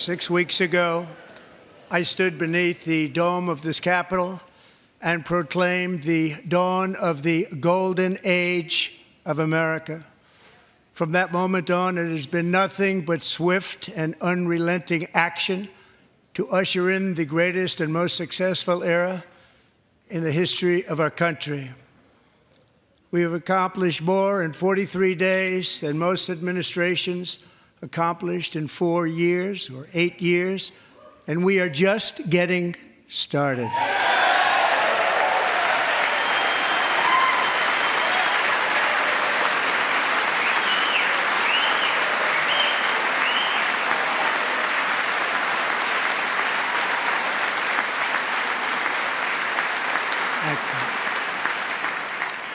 6 weeks ago, I stood beneath the dome of this Capitol and proclaimed the dawn of the golden age of America. From that moment on, it has been nothing but swift and unrelenting action to usher in the greatest and most successful era in the history of our country. We have accomplished more in 43 days than most administrations accomplished in 4 years or 8 years, and we are just getting started.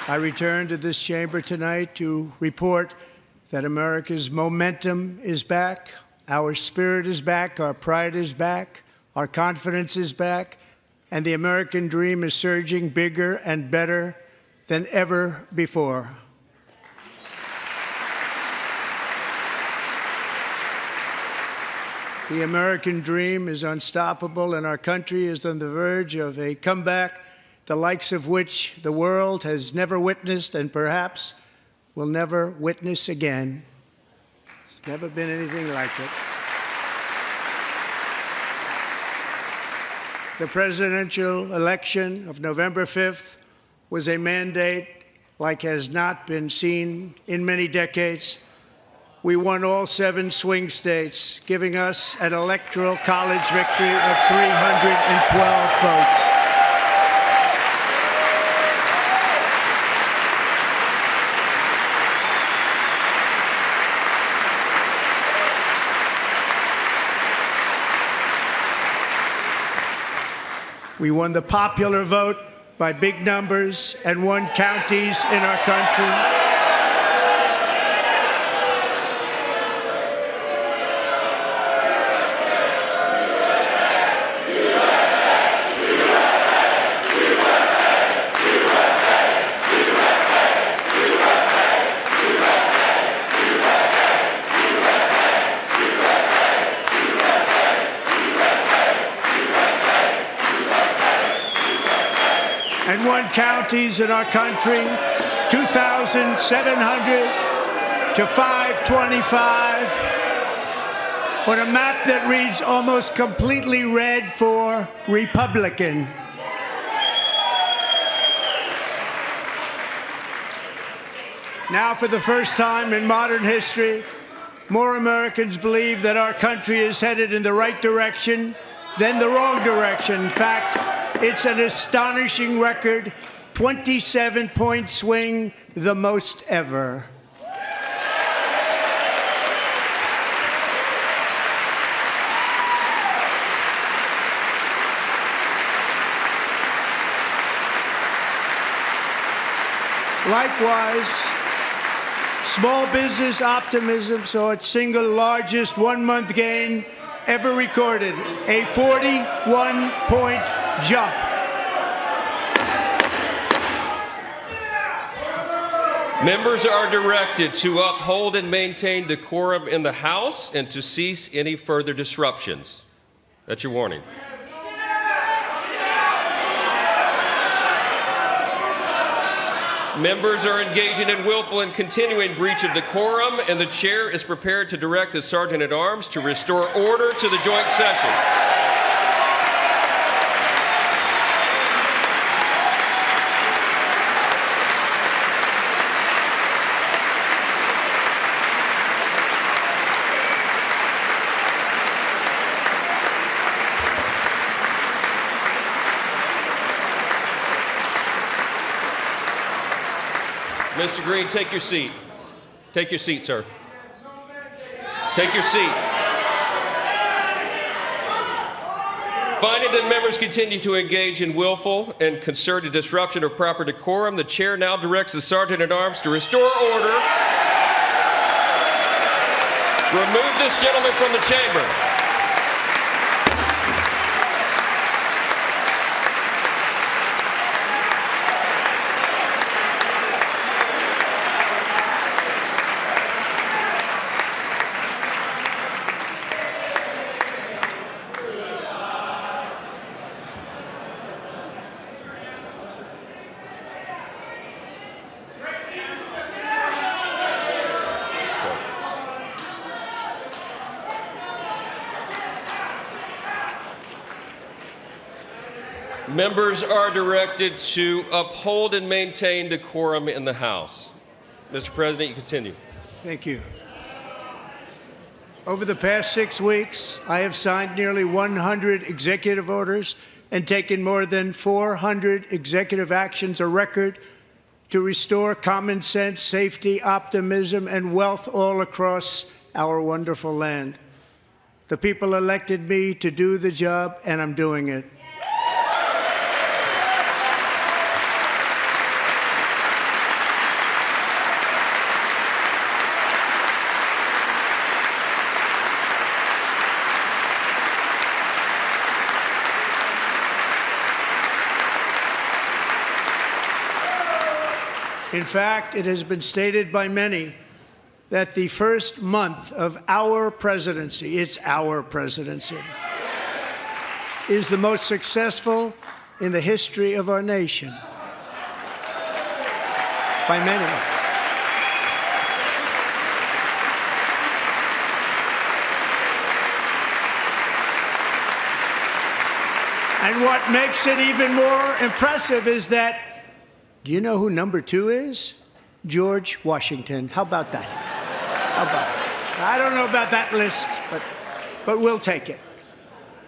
I return to this chamber tonight to report that America's momentum is back, our spirit is back, our pride is back, our confidence is back, and the American dream is surging bigger and better than ever before. The American dream is unstoppable, and our country is on the verge of a comeback, the likes of which the world has never witnessed and perhaps will never witness again. There's never been anything like it. The presidential election of November 5th was a mandate like has not been seen in many decades. We won all 7 swing states, giving us an electoral college victory of 312 votes. We won the popular vote by big numbers and won counties in our country. And won counties in our country, 2,700 to 525, on a map that reads almost completely red for Republican. Now, for the first time in modern history, more Americans believe that our country is headed in the right direction than the wrong direction. In fact, it's an astonishing record, 27-point swing, the most ever. Likewise, small business optimism saw its single largest one-month gain ever recorded, a 41-point jump. Members are directed to uphold and maintain decorum in the House and to cease any further disruptions. That's your warning. Members are engaging in willful and continuing breach of decorum, and the chair is prepared to direct the Sergeant-at-Arms to restore order to the joint session. Mr. Green, take your seat. Take your seat, sir. Take your seat. Finding that members continue to engage in willful and concerted disruption of proper decorum, the chair now directs the Sergeant-at-Arms to restore order. Remove this gentleman from the chamber. Members are directed to uphold and maintain decorum in the House. Mr. President, you continue. Thank you. Over the past 6 weeks, I have signed nearly 100 executive orders and taken more than 400 executive actions, a record to restore common sense, safety, optimism, and wealth all across our wonderful land. The people elected me to do the job, and I'm doing it. In fact, it has been stated by many that the first month of our presidency, it's our presidency, is the most successful in the history of our nation. By many. And what makes it even more impressive is that, do you know who number 2 is? George Washington. How about that? How about that? I don't know about that list, but we'll take it.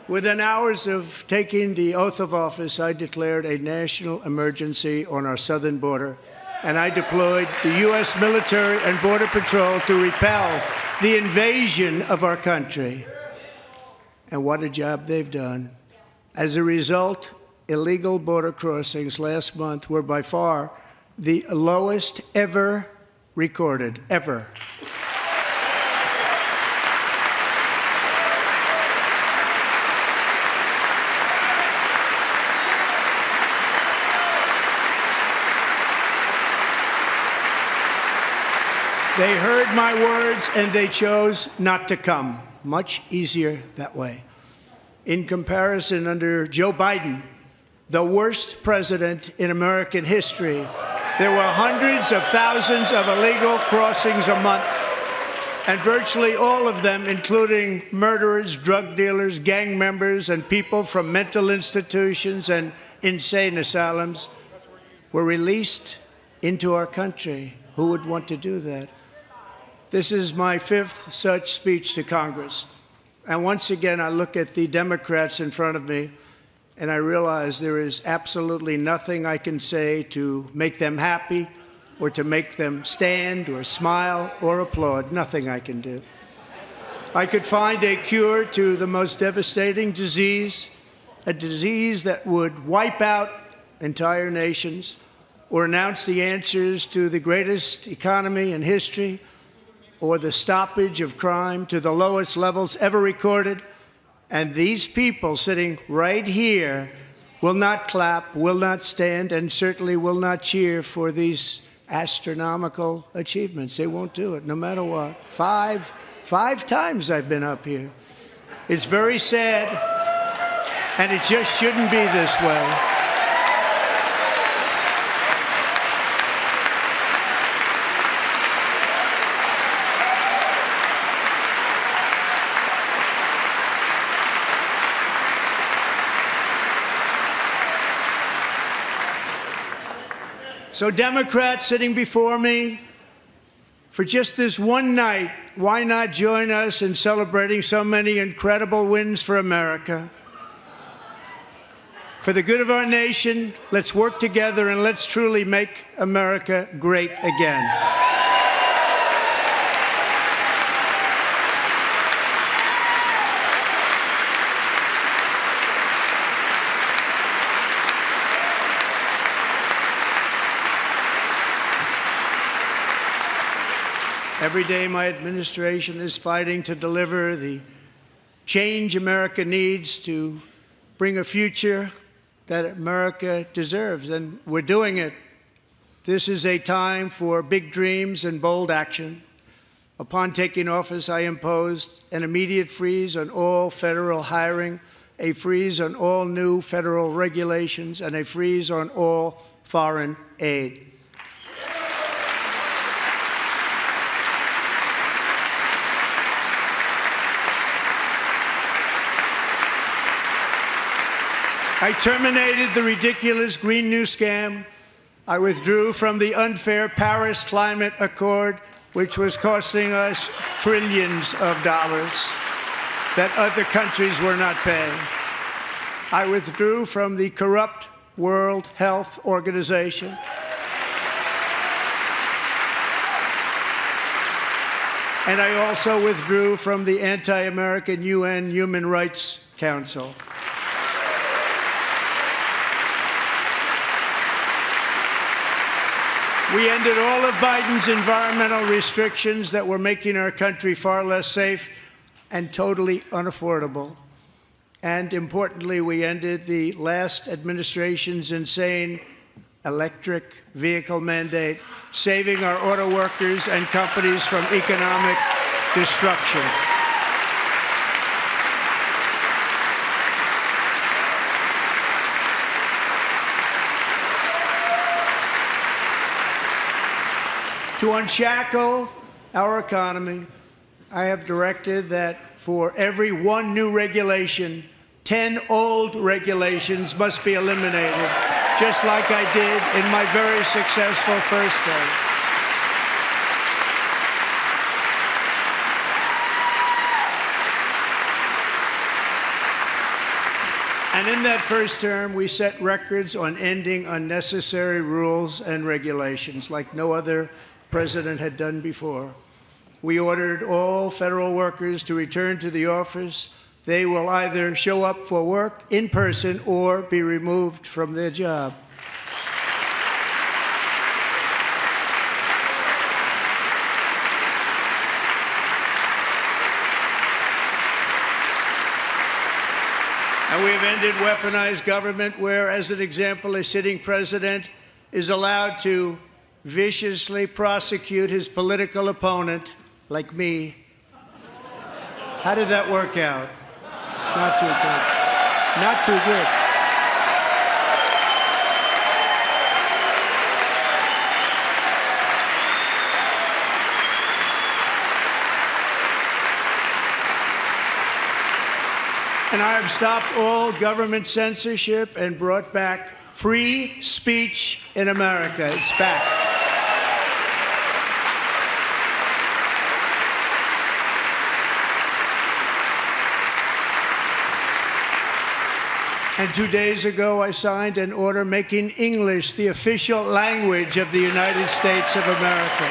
Within hours of taking the oath of office, I declared a national emergency on our southern border, and I deployed the U.S. military and Border Patrol to repel the invasion of our country. And what a job they've done. As a result, illegal border crossings last month were by far the lowest ever recorded, ever. They heard my words and they chose not to come. Much easier that way. In comparison, under Joe Biden, the worst president in American history, there were hundreds of thousands of illegal crossings a month, and virtually all of them, including murderers, drug dealers, gang members, and people from mental institutions and insane asylums, were released into our country. Who would want to do that? This is my 5th such speech to Congress. And once again, I look at the Democrats in front of me, and I realize there is absolutely nothing I can say to make them happy or to make them stand or smile or applaud. Nothing I can do. I could find a cure to the most devastating disease, a disease that would wipe out entire nations, or announce the answers to the greatest economy in history, or the stoppage of crime to the lowest levels ever recorded. And these people sitting right here will not clap, will not stand, and certainly will not cheer for these astronomical achievements. They won't do it, no matter what. Five times I've been up here. It's very sad, and it just shouldn't be this way. So Democrats sitting before me, for just this one night, why not join us in celebrating so many incredible wins for America? For the good of our nation, let's work together and let's truly make America great again. Every day, my administration is fighting to deliver the change America needs to bring a future that America deserves, and we're doing it. This is a time for big dreams and bold action. Upon taking office, I imposed an immediate freeze on all federal hiring, a freeze on all new federal regulations, and a freeze on all foreign aid. I terminated the ridiculous Green New Scam. I withdrew from the unfair Paris Climate Accord, which was costing us trillions of dollars that other countries were not paying. I withdrew from the corrupt World Health Organization. And I also withdrew from the anti-American UN Human Rights Council. We ended all of Biden's environmental restrictions that were making our country far less safe and totally unaffordable. And importantly, we ended the last administration's insane electric vehicle mandate, saving our auto workers and companies from economic destruction. To unshackle our economy, I have directed that for every one new regulation, 10 old regulations must be eliminated, just like I did in my very successful first term. And in that first term, we set records on ending unnecessary rules and regulations like no other president had done before. We ordered all federal workers to return to the office. They will either show up for work in person or be removed from their job. And we have ended weaponized government where, as an example, a sitting president is allowed to viciously prosecute his political opponent, like me. How did that work out? Not too good. Not too good. And I have stopped all government censorship and brought back free speech in America. It's back. And 2 days ago, I signed an order making English the official language of the United States of America.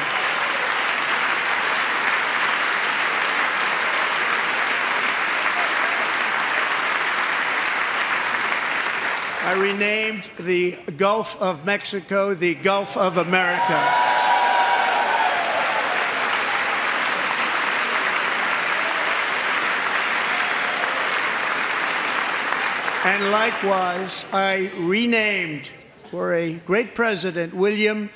I renamed the Gulf of Mexico the Gulf of America. And likewise, I renamed, for a great president, William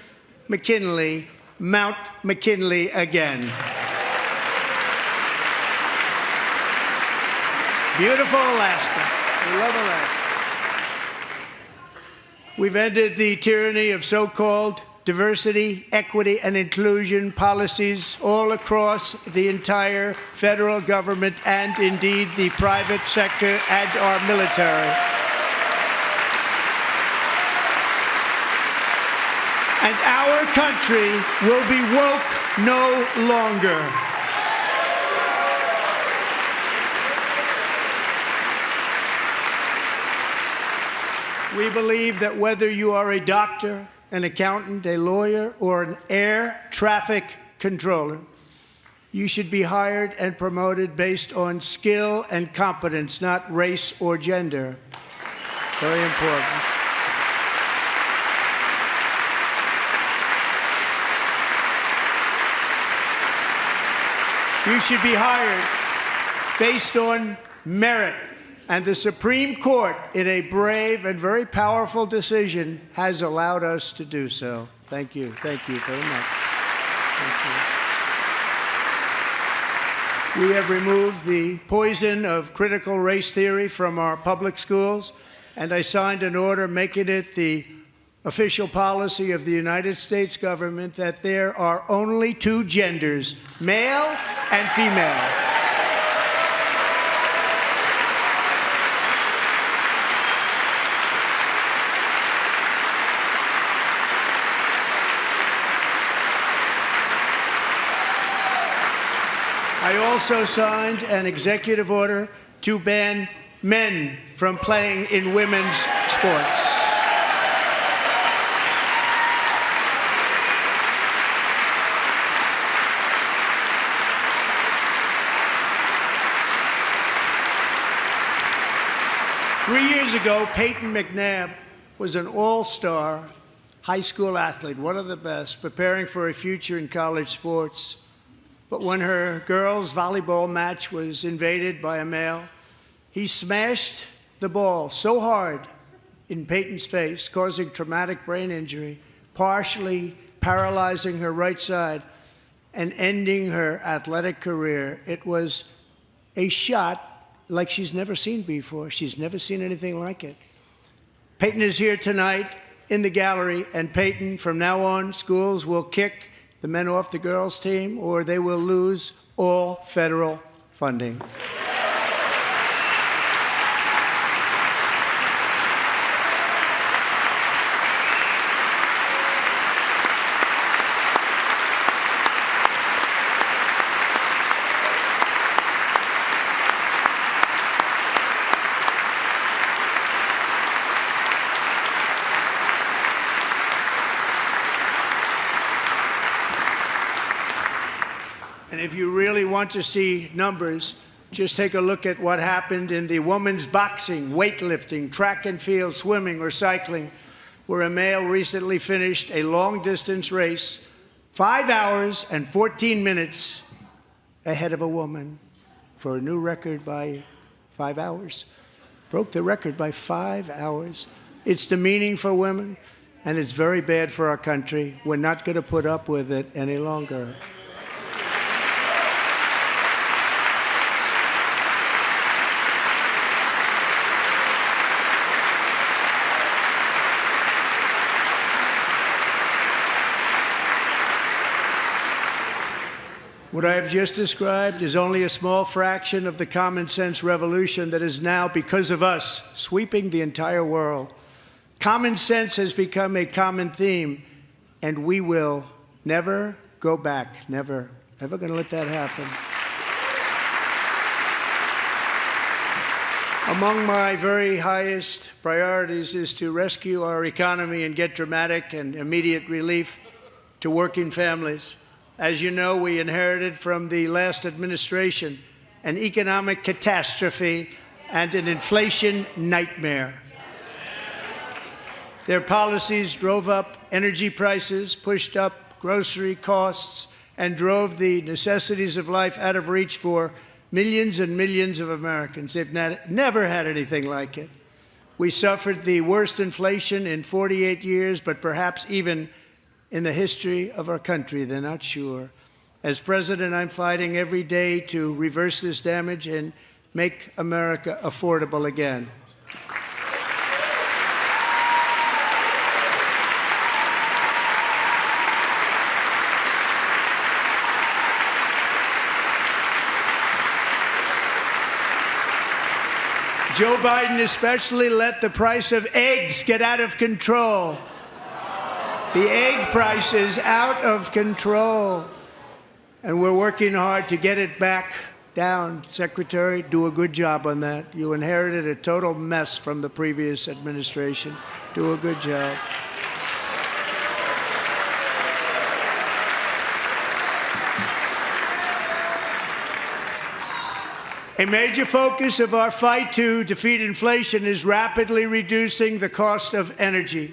McKinley, Mount McKinley again. Beautiful Alaska. We love Alaska. We've ended the tyranny of so-called diversity, equity, and inclusion policies all across the entire federal government and indeed the private sector and our military. And our country will be woke no longer. We believe that whether you are a doctor, an accountant, a lawyer, or an air traffic controller, you should be hired and promoted based on skill and competence, not race or gender. Very important. You should be hired based on merit. And the Supreme Court, in a brave and very powerful decision, has allowed us to do so. Thank you. Thank you very much. Thank you. We have removed the poison of critical race theory from our public schools, and I signed an order making it the official policy of the United States government that there are only two genders, male and female. I also signed an executive order to ban men from playing in women's sports. Three years ago, Peyton McNabb was an all-star high school athlete, one of the best, preparing for a future in college sports. But when her girls' volleyball match was invaded by a male, he smashed the ball so hard in Peyton's face, causing traumatic brain injury, partially paralyzing her right side and ending her athletic career. It was a shot like she's never seen before. She's never seen anything like it. Peyton is here tonight in the gallery, and Peyton, from now on, schools will kick the men off the girls' team, or they will lose all federal funding. And if you really want to see numbers, just take a look at what happened in the women's boxing, weightlifting, track and field, swimming, or cycling, where a male recently finished a long-distance race 5 hours and 14 minutes ahead of a woman for a new record by 5 hours. Broke the record by 5 hours. It's demeaning for women, and it's very bad for our country. We're not going to put up with it any longer. What I have just described is only a small fraction of the common sense revolution that is now, because of us, sweeping the entire world. Common sense has become a common theme, and we will never go back. Never. Never going to let that happen. Among my very highest priorities is to rescue our economy and get dramatic and immediate relief to working families. As you know, we inherited from the last administration an economic catastrophe and an inflation nightmare. Their policies drove up energy prices, pushed up grocery costs, and drove the necessities of life out of reach for millions and millions of Americans. They've never had anything like it. We suffered the worst inflation in 48 years, but perhaps even in the history of our country. They're not sure. As president, I'm fighting every day to reverse this damage and make America affordable again. Joe Biden especially let the price of eggs get out of control. The egg price is out of control, and we're working hard to get it back down. Secretary, do a good job on that. You inherited a total mess from the previous administration. Do a good job. A major focus of our fight to defeat inflation is rapidly reducing the cost of energy.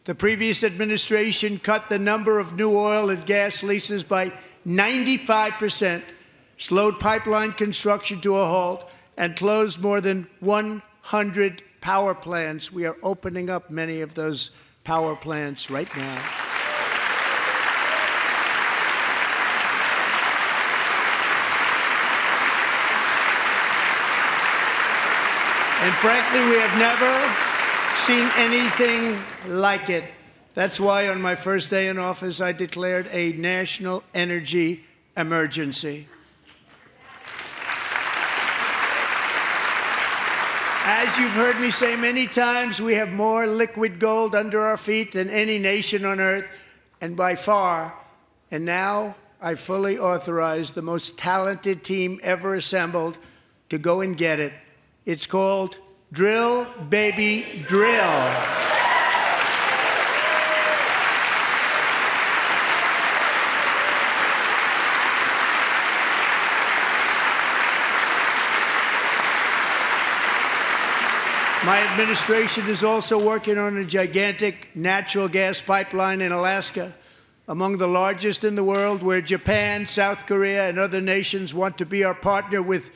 The previous administration cut the number of new oil and gas leases by 95%, slowed pipeline construction to a halt, and closed more than 100 power plants. We are opening up many of those power plants right now. And frankly, we have never seen anything like it. That's why on my first day in office, I declared a national energy emergency. As you've heard me say many times, we have more liquid gold under our feet than any nation on earth, and by far. And now I fully authorize the most talented team ever assembled to go and get it. It's called Drill, Baby, Drill. My administration is also working on a gigantic natural gas pipeline in Alaska, among the largest in the world, where Japan, South Korea, and other nations want to be our partner with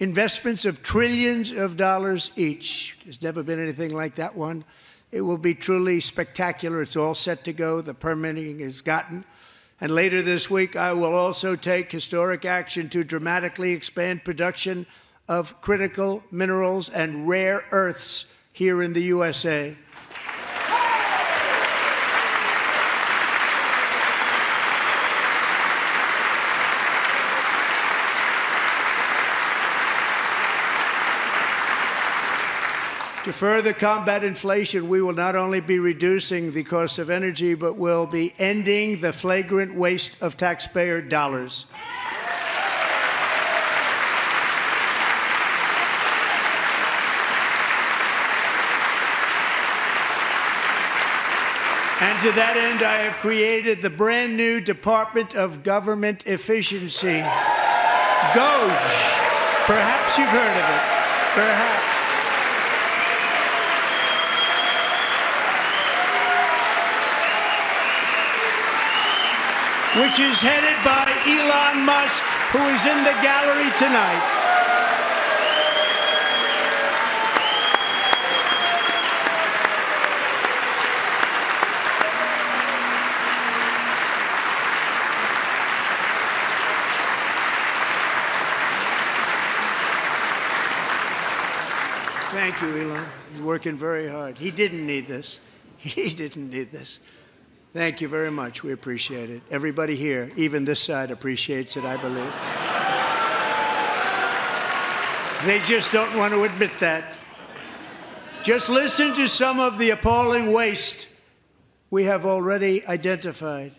investments of trillions of dollars each. There's never been anything like that one. It will be truly spectacular. It's all set to go. The permitting is gotten. And later this week, I will also take historic action to dramatically expand production of critical minerals and rare earths here in the USA. To further combat inflation, we will not only be reducing the cost of energy, but will be ending the flagrant waste of taxpayer dollars. And to that end, I have created the brand new Department of Government Efficiency, DOGE. Perhaps you've heard of it. Perhaps. Which is headed by Elon Musk, who is in the gallery tonight. Thank you, Elon. He's working very hard. He didn't need this. He didn't need this. Thank you very much. We appreciate it. Everybody here, even this side, appreciates it, I believe. They just don't want to admit that. Just listen to some of the appalling waste we have already identified.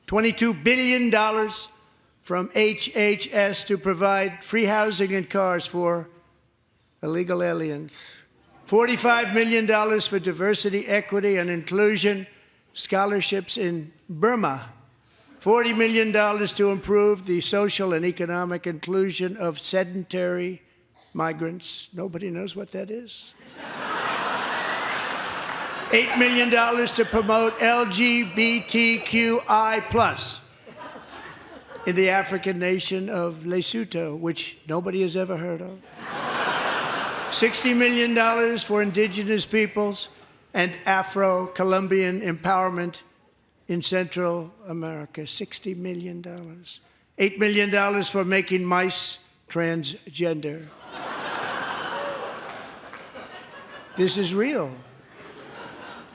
$22 billion from HHS to provide free housing and cars for illegal aliens. $45 million for diversity, equity, and inclusion scholarships in Burma. $40 million to improve the social and economic inclusion of sedentary migrants. Nobody knows what that is. $8 million to promote LGBTQI+ in the African nation of Lesotho, which nobody has ever heard of. $60 million for indigenous peoples and Afro-Colombian empowerment in Central America. $60 million. $8 million for making mice transgender. This is real.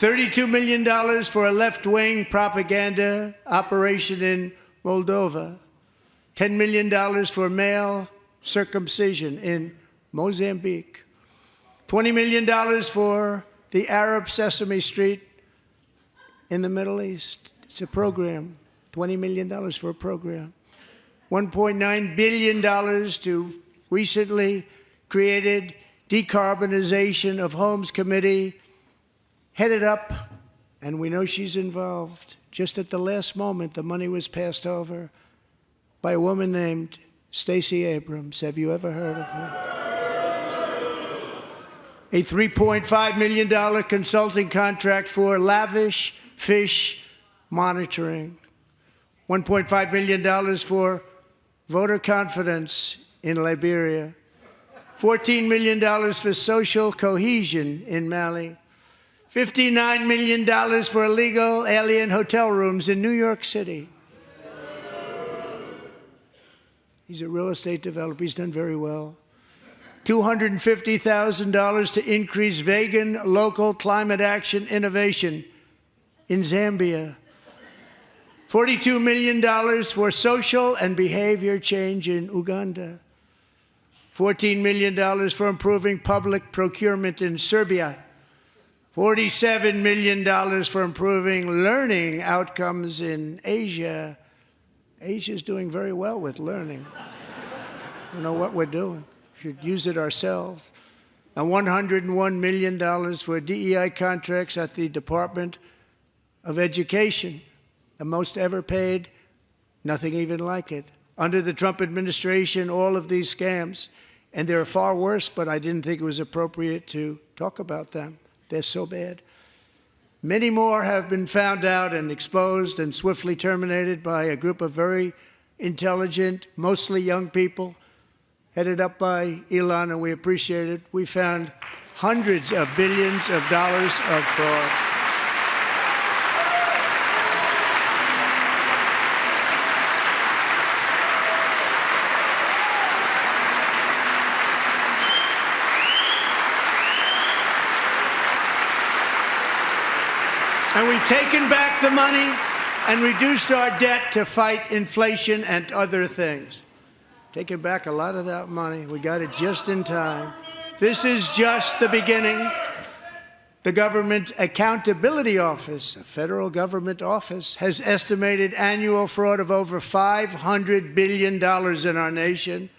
$32 million for a left-wing propaganda operation in Moldova. $10 million for male circumcision in Mozambique. $20 million for the Arab Sesame Street in the Middle East. It's a program. $20 million for a program. $1.9 billion to recently created Decarbonization of Homes Committee, headed up, and we know she's involved. Just at the last moment, the money was passed over by a woman named Stacey Abrams. Have you ever heard of her? A $3.5 million consulting contract for lavish fish monitoring. $1.5 million for voter confidence in Liberia. $14 million for social cohesion in Mali. $59 million for illegal alien hotel rooms in New York City. He's a real estate developer. He's done very well. $250,000 to increase vegan local climate action innovation in Zambia. $42 million for social and behavior change in Uganda. $14 million for improving public procurement in Serbia. $47 million for improving learning outcomes in Asia. Asia's doing very well with learning. We know what we're doing. We should use it ourselves. And $101 million for DEI contracts at the Department of Education, the most ever paid, nothing even like it. Under the Trump administration, all of these scams, and they're far worse, but I didn't think it was appropriate to talk about them. They're so bad. Many more have been found out and exposed and swiftly terminated by a group of very intelligent, mostly young people, headed up by Elon, and we appreciate it. We found hundreds of billions of dollars of fraud. And we've taken back the money and reduced our debt to fight inflation and other things. Taking back a lot of that money. We got it just in time. This is just the beginning. The Government Accountability Office, a federal government office, has estimated annual fraud of over $500 billion in our nation,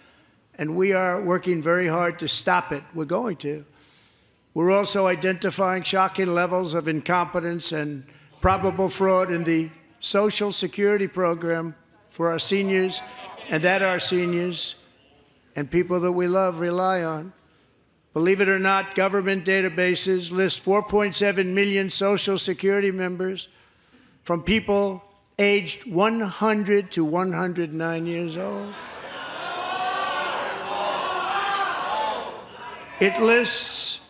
and we are working very hard to stop it. We're going to. We're also identifying shocking levels of incompetence and probable fraud in the Social Security program for our seniors, and that our seniors and people that we love rely on. Believe it or not, government databases list 4.7 million Social Security members from people aged 100 to 109 years old. It lists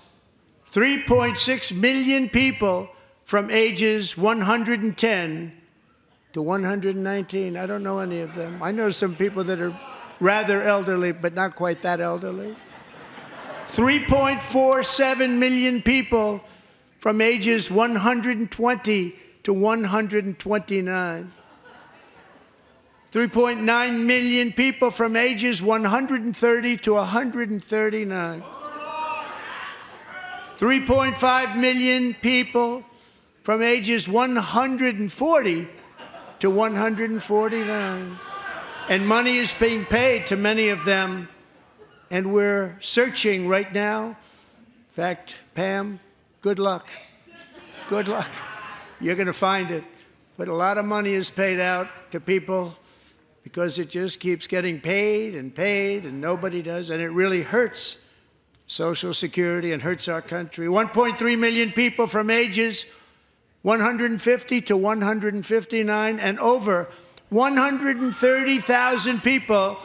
3.6 million people from ages 110 to 119. I don't know any of them. I know some people that are rather elderly, but not quite that elderly. 3.47 million people from ages 120 to 129. 3.9 million people from ages 130 to 139. 3.5 million people from ages 140 to 149. And money is being paid to many of them, and we're searching right now. In fact, Pam, good luck. Good luck. You're going to find it. But a lot of money is paid out to people because it just keeps getting paid, and nobody does, and it really hurts Social Security and hurts our country. 1.3 million people from ages 150 to 159, and over 130,000 people,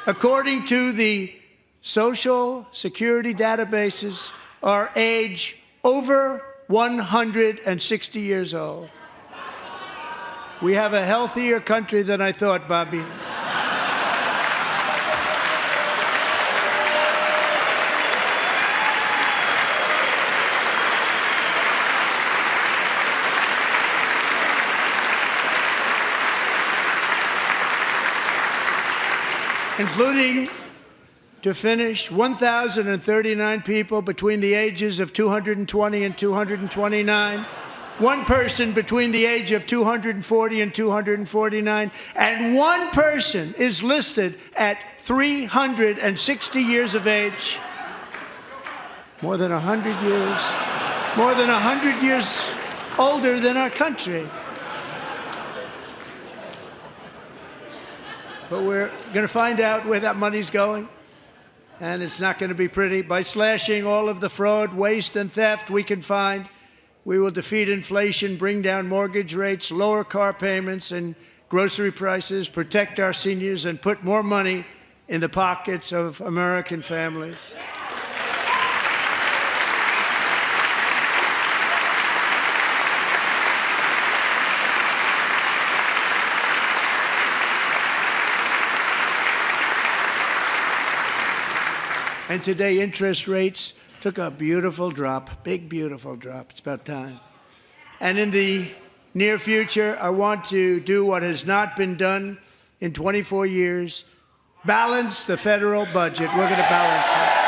according to the Social Security databases, are age over 160 years old. We have a healthier country than I thought, Bobby. Including, to finish, 1,039 people between the ages of 220 and 229, one person between the age of 240 and 249, and one person is listed at 360 years of age. More than 100 years older than our country. But we're going to find out where that money's going, and it's not going to be pretty. By slashing all of the fraud, waste, and theft we can find, we will defeat inflation, bring down mortgage rates, lower car payments and grocery prices, protect our seniors, and put more money in the pockets of American families. And today, interest rates took a beautiful drop, big, beautiful drop. It's about time. And in the near future, I want to do what has not been done in 24 years, balance the federal budget. We're going to balance it.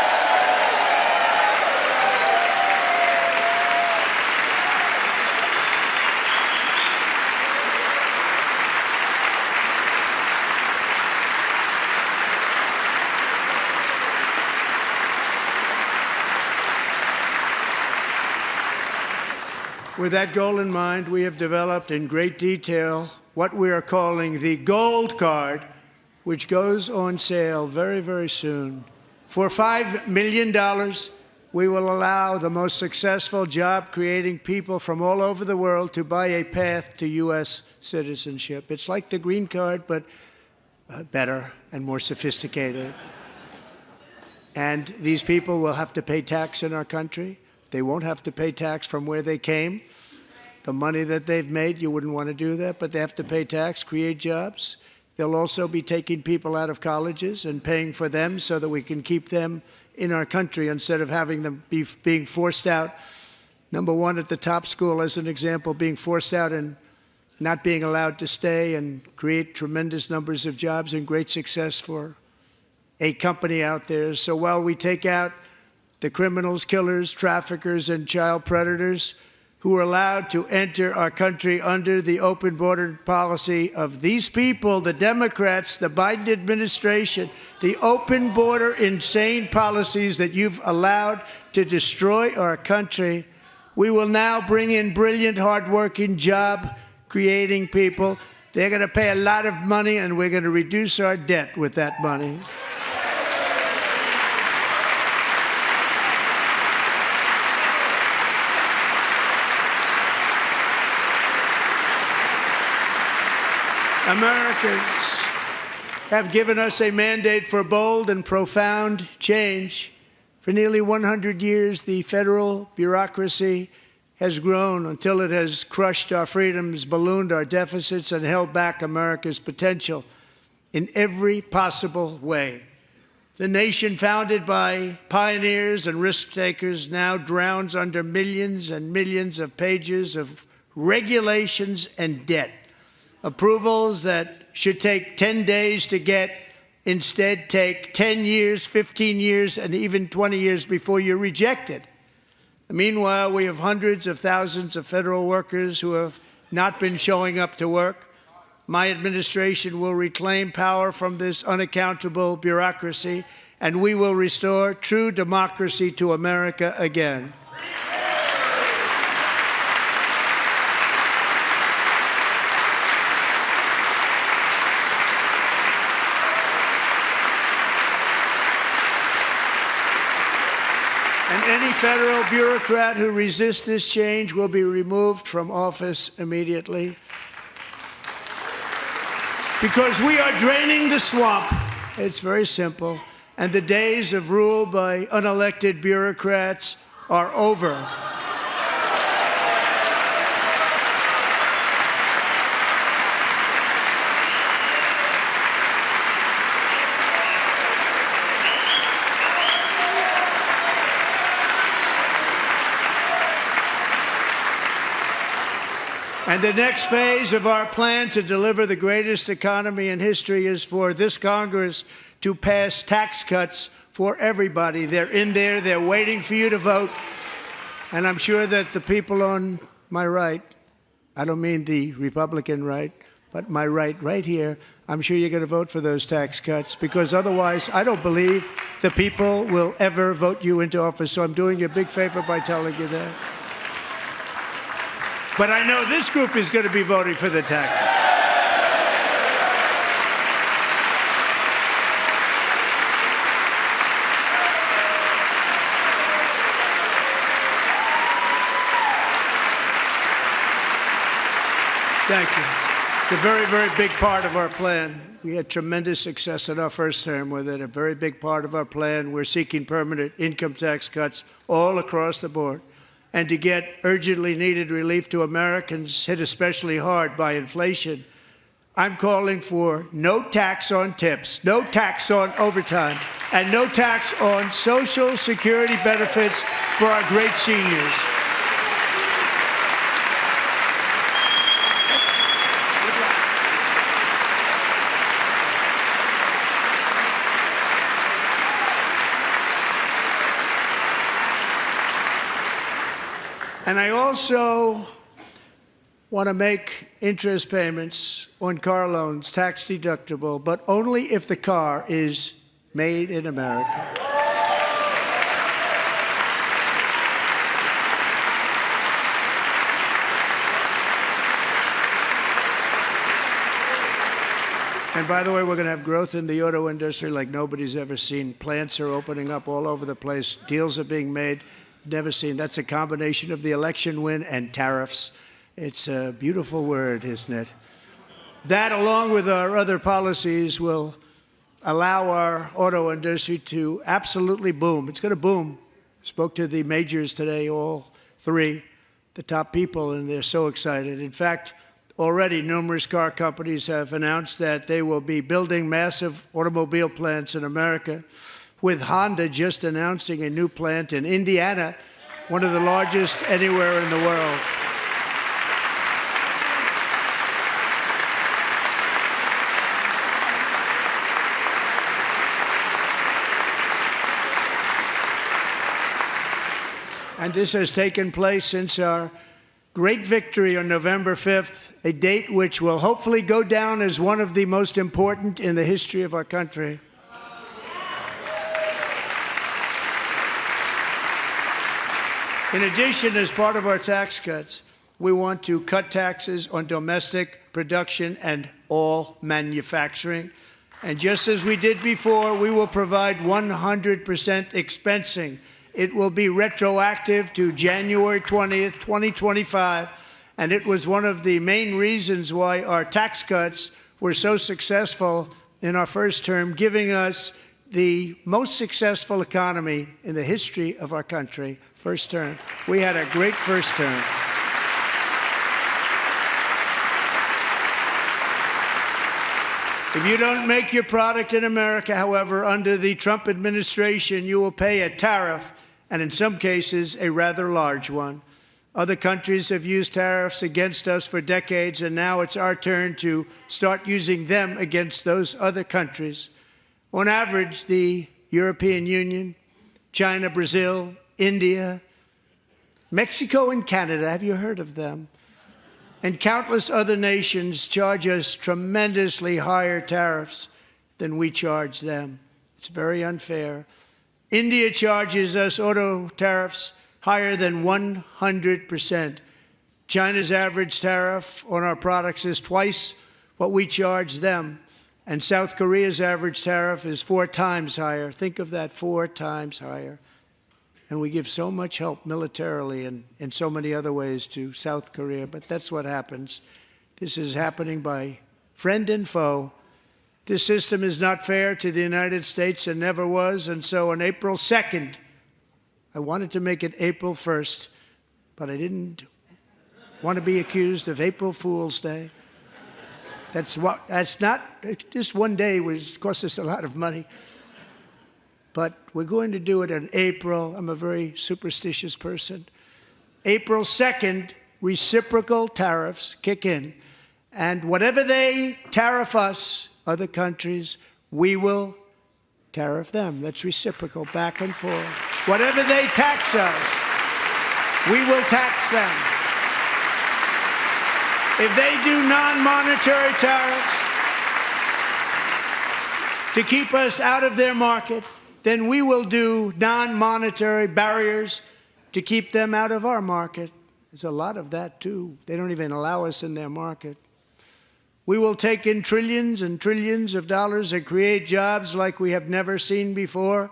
With that goal in mind, we have developed in great detail what we are calling the Gold Card, which goes on sale very, very soon. For $5 million, we will allow the most successful job-creating people from all over the world to buy a path to U.S. citizenship. It's like the green card, but better and more sophisticated. And these people will have to pay tax in our country. They won't have to pay tax from where they came. The money that they've made, you wouldn't want to do that, but they have to pay tax, create jobs. They'll also be taking people out of colleges and paying for them so that we can keep them in our country instead of having them being forced out. Number one, at the top school, as an example, being forced out and not being allowed to stay and create tremendous numbers of jobs and great success for a company out there. So while we take out the criminals, killers, traffickers, and child predators who are allowed to enter our country under the open border policy of these people, the Democrats, the Biden administration, the open border insane policies that you've allowed to destroy our country, we will now bring in brilliant, hardworking, job-creating people. They're going to pay a lot of money, and we're going to reduce our debt with that money. Americans have given us a mandate for bold and profound change. For nearly 100 years, the federal bureaucracy has grown until it has crushed our freedoms, ballooned our deficits, and held back America's potential in every possible way. The nation founded by pioneers and risk-takers now drowns under millions and millions of pages of regulations and debt. Approvals that should take 10 days to get instead take 10 years, 15 years, and even 20 years before you're rejected. Meanwhile, we have hundreds of thousands of federal workers who have not been showing up to work. My administration will reclaim power from this unaccountable bureaucracy, and we will restore true democracy to America again. And any federal bureaucrat who resists this change will be removed from office immediately. Because we are draining the swamp. It's very simple. And the days of rule by unelected bureaucrats are over. And the next phase of our plan to deliver the greatest economy in history is for this Congress to pass tax cuts for everybody. They're in there. They're waiting for you to vote. And I'm sure that the people on my right, I don't mean the Republican right, but my right here, I'm sure you're going to vote for those tax cuts, because otherwise I don't believe the people will ever vote you into office. So I'm doing you a big favor by telling you that. But I know this group is going to be voting for the tax. Thank you. It's a very, very big part of our plan. We had tremendous success in our first term with it. A very big part of our plan. We're seeking permanent income tax cuts all across the board. And to get urgently needed relief to Americans hit especially hard by inflation, I'm calling for no tax on tips, no tax on overtime, and no tax on Social Security benefits for our great seniors. And I also want to make interest payments on car loans tax deductible, but only if the car is made in America. And by the way, we're going to have growth in the auto industry like nobody's ever seen. Plants are opening up all over the place. Deals are being made. Never seen. That's a combination of the election win and tariffs. It's a beautiful word, isn't it? That, along with our other policies, will allow our auto industry to absolutely boom. It's going to boom. Spoke to the majors today, all three, the top people, and they're so excited. In fact, already numerous car companies have announced that they will be building massive automobile plants in America, with Honda just announcing a new plant in Indiana, one of the largest anywhere in the world. And this has taken place since our great victory on November 5th, a date which will hopefully go down as one of the most important in the history of our country. In addition, as part of our tax cuts, we want to cut taxes on domestic production and all manufacturing. And just as we did before, we will provide 100% expensing. It will be retroactive to January 20th, 2025, and it was one of the main reasons why our tax cuts were so successful in our first term, giving us the most successful economy in the history of our country, first term. We had a great first term. If you don't make your product in America, however, under the Trump administration, you will pay a tariff, and in some cases, a rather large one. Other countries have used tariffs against us for decades, and now it's our turn to start using them against those other countries. On average, the European Union, China, Brazil, India, Mexico, and Canada, have you heard of them? And countless other nations charge us tremendously higher tariffs than we charge them. It's very unfair. India charges us auto tariffs higher than 100%. China's average tariff on our products is twice what we charge them. And South Korea's average tariff is 4 times higher. Think of that, 4 times higher. And we give so much help militarily and in so many other ways to South Korea, but that's what happens. This is happening by friend and foe. This system is not fair to the United States and never was, and so on April 2nd, I wanted to make it April 1st, but I didn't want to be accused of April Fool's Day. That's not, just one day cost us a lot of money. But we're going to do it in April. I'm a very superstitious person. April 2nd, reciprocal tariffs kick in. And whatever they tariff us, other countries, we will tariff them. That's reciprocal, back and forth. Whatever they tax us, we will tax them. If they do non-monetary tariffs to keep us out of their market, then we will do non-monetary barriers to keep them out of our market. There's a lot of that, too. They don't even allow us in their market. We will take in trillions and trillions of dollars and create jobs like we have never seen before.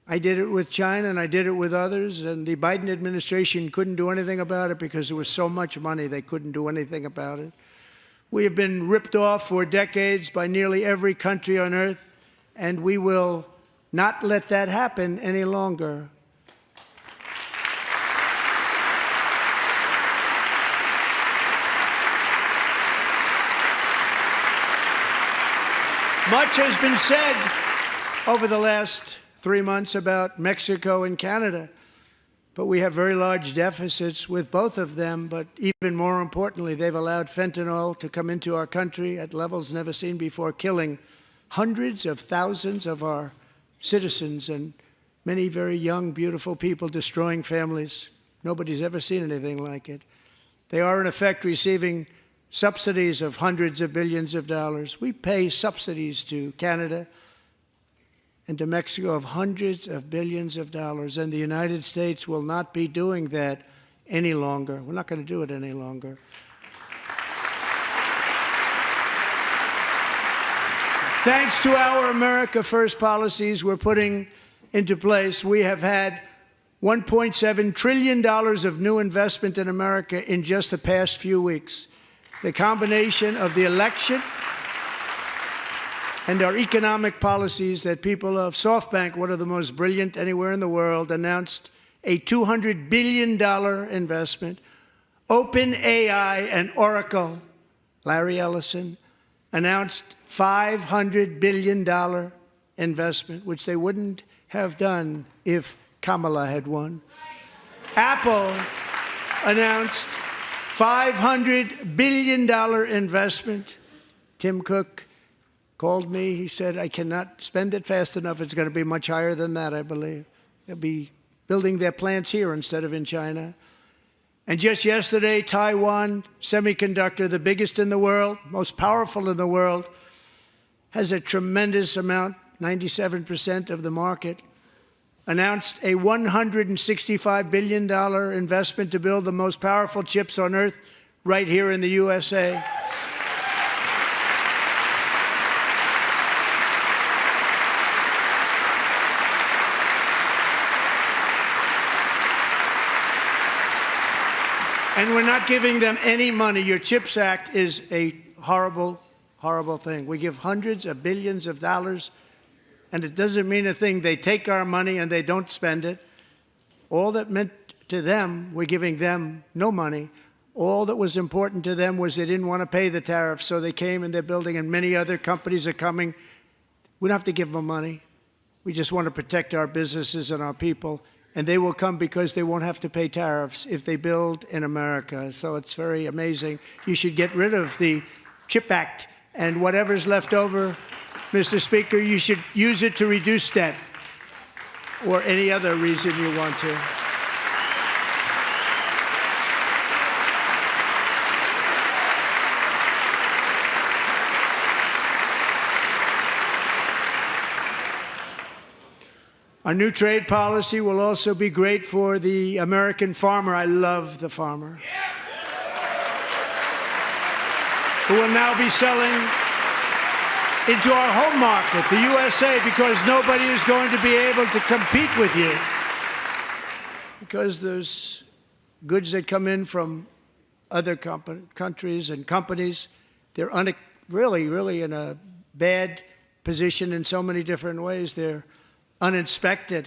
I did it with China, and I did it with others, and the Biden administration couldn't do anything about it because there was so much money they couldn't do anything about it. We have been ripped off for decades by nearly every country on earth, and we will not let that happen any longer. Much has been said over the last 3 months about Mexico and Canada, but we have very large deficits with both of them. But even more importantly, they've allowed fentanyl to come into our country at levels never seen before, killing hundreds of thousands of our citizens and many very young, beautiful people, destroying families. Nobody's ever seen anything like it. They are, in effect, receiving subsidies of hundreds of billions of dollars. We pay subsidies to Canada and to Mexico of hundreds of billions of dollars, and the United States will not be doing that any longer. We're not going to do it any longer. Thanks to our America First policies we're putting into place, we have had $1.7 trillion of new investment in America in just the past few weeks. The combination of the election and our economic policies that people of SoftBank, one of the most brilliant anywhere in the world, announced a $200 billion investment. OpenAI and Oracle, Larry Ellison, announced $500 billion investment, which they wouldn't have done if Kamala had won. Apple announced $500 billion investment. Tim Cook called me. He said, I cannot spend it fast enough. It's going to be much higher than that, I believe. They'll be building their plants here instead of in China. And just yesterday, Taiwan Semiconductor, the biggest in the world, most powerful in the world, has a tremendous amount, 97% of the market, announced a $165 billion investment to build the most powerful chips on earth right here in the USA. And we're not giving them any money. Your CHIPS Act is a horrible, horrible thing. We give hundreds of billions of dollars, and it doesn't mean a thing. They take our money and they don't spend it. All that meant to them, we're giving them no money. All that was important to them was they didn't want to pay the tariffs, so they came and they're building, and many other companies are coming. We don't have to give them money. We just want to protect our businesses and our people. And they will come because they won't have to pay tariffs if they build in America. So it's very amazing. You should get rid of the CHIP Act, and whatever's left over, Mr. Speaker, you should use it to reduce debt or any other reason you want to. Our new trade policy will also be great for the American farmer. I love the farmer, who will now be selling into our home market, the USA, because nobody is going to be able to compete with you. Because those goods that come in from other countries and companies, they're really in a bad position in so many different ways. They're uninspected.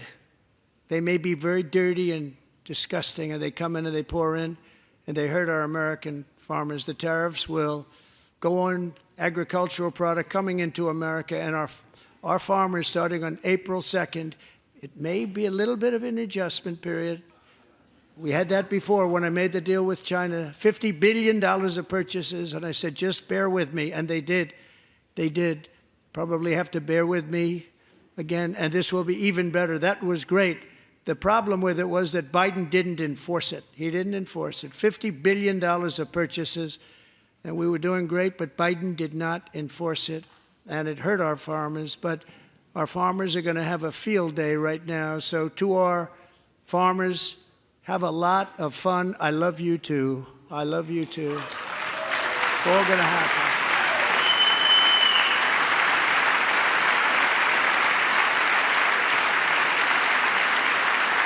They may be very dirty and disgusting, and they come in and they pour in, and they hurt our American farmers. The tariffs will go on agricultural product coming into America, and our farmers, starting on April 2nd, it may be a little bit of an adjustment period. We had that before when I made the deal with China, $50 billion of purchases, and I said, just bear with me, and they did. They did. Probably have to bear with me again, and this will be even better. That was great. The problem with it was that Biden didn't enforce it. He didn't enforce it. $50 billion of purchases, and we were doing great, but Biden did not enforce it, and it hurt our farmers. But our farmers are going to have a field day right now. So to our farmers, have a lot of fun. I love you too. I love you too. It's all going to happen.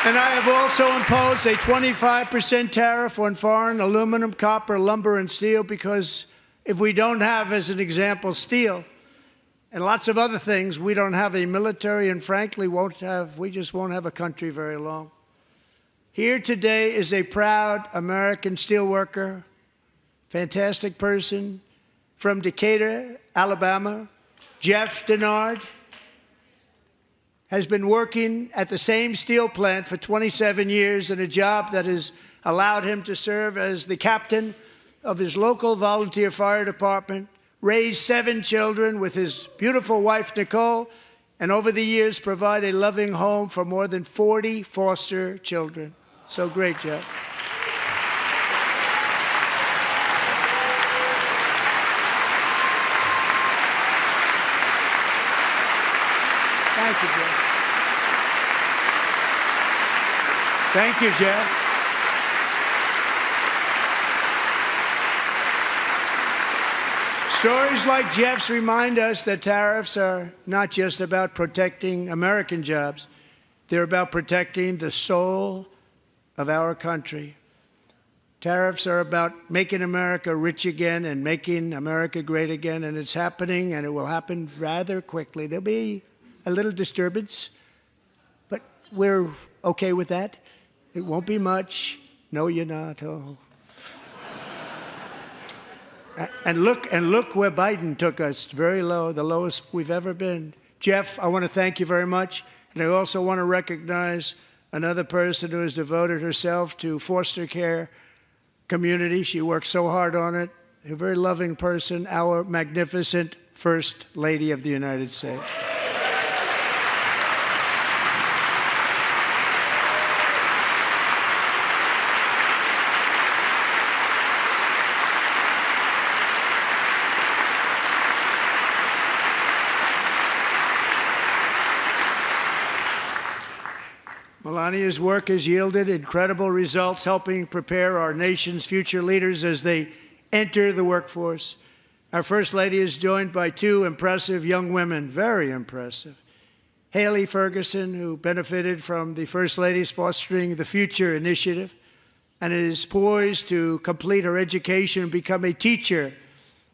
And I have also imposed a 25% tariff on foreign aluminum, copper, lumber, and steel, because if we don't have, as an example, steel and lots of other things, we don't have a military, and frankly, we just won't have a country very long. Here today is a proud American steelworker, fantastic person from Decatur, Alabama, Jeff Denard. Has been working at the same steel plant for 27 years in a job that has allowed him to serve as the captain of his local volunteer fire department, raise 7 children with his beautiful wife, Nicole, and over the years provide a loving home for more than 40 foster children. So great, Jeff. Thank you, Jeff. Thank you, Jeff. Stories like Jeff's remind us that tariffs are not just about protecting American jobs. They're about protecting the soul of our country. Tariffs are about making America rich again and making America great again, and it's happening, and it will happen rather quickly. There'll be a little disturbance, but we're okay with that. It won't be much. No, you're not. Oh. And look where Biden took us, very low, the lowest we've ever been. Jeff, I want to thank you very much. And I also want to recognize another person who has devoted herself to foster care community. She works so hard on it. A very loving person, our magnificent First Lady of the United States. Melania's work has yielded incredible results, helping prepare our nation's future leaders as they enter the workforce. Our First Lady is joined by two impressive young women, very impressive. Haley Ferguson, who benefited from the First Lady's Fostering the Future initiative and is poised to complete her education and become a teacher.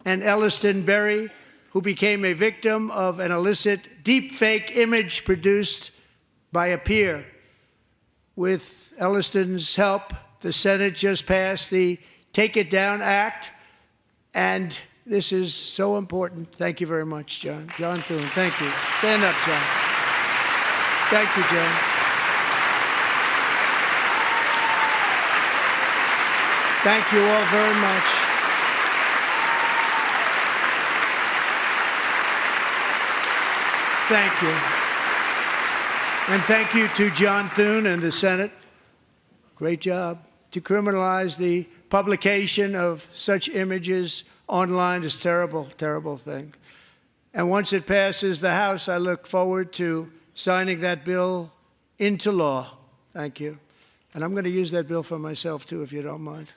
And Elliston Berry, who became a victim of an illicit deepfake image produced by a peer. With Elliston's help, the Senate just passed the Take It Down Act, and this is so important. Thank you very much, John. John Thune, thank you. Stand up, John. Thank you, John. Thank you all very much. Thank you. And thank you to John Thune and the Senate. Great job. To criminalize the publication of such images online is a terrible, terrible thing. And once it passes the House, I look forward to signing that bill into law. Thank you. And I'm going to use that bill for myself, too, if you don't mind.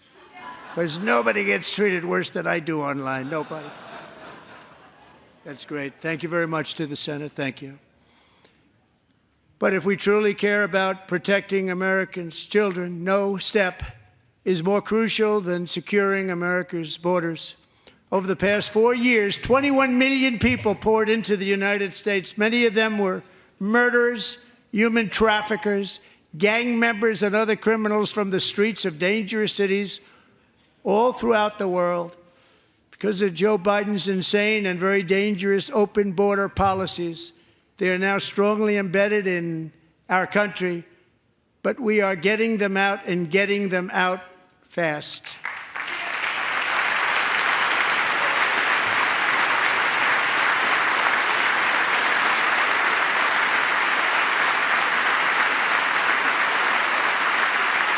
Because nobody gets treated worse than I do online. Nobody. That's great. Thank you very much to the Senate. Thank you. But if we truly care about protecting Americans' children, no step is more crucial than securing America's borders. Over the past 4 years, 21 million people poured into the United States. Many of them were murderers, human traffickers, gang members, and other criminals from the streets of dangerous cities all throughout the world. Because of Joe Biden's insane and very dangerous open border policies, they are now strongly embedded in our country, but we are getting them out and getting them out fast.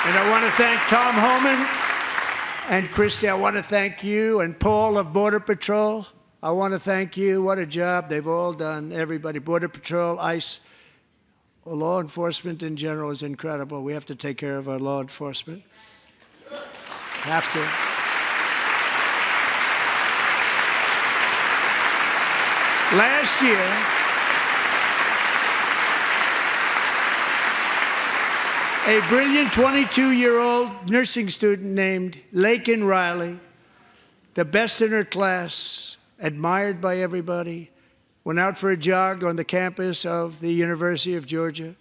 And I want to thank Tom Homan and Christy. I want to thank you and Paul of Border Patrol. I want to thank you. What a job they've all done, everybody. Border Patrol, ICE, law enforcement in general is incredible. We have to take care of our law enforcement. Have to. Last year, a brilliant 22-year-old nursing student named Laken Riley, the best in her class, admired by everybody, went out for a jog on the campus of the University of Georgia.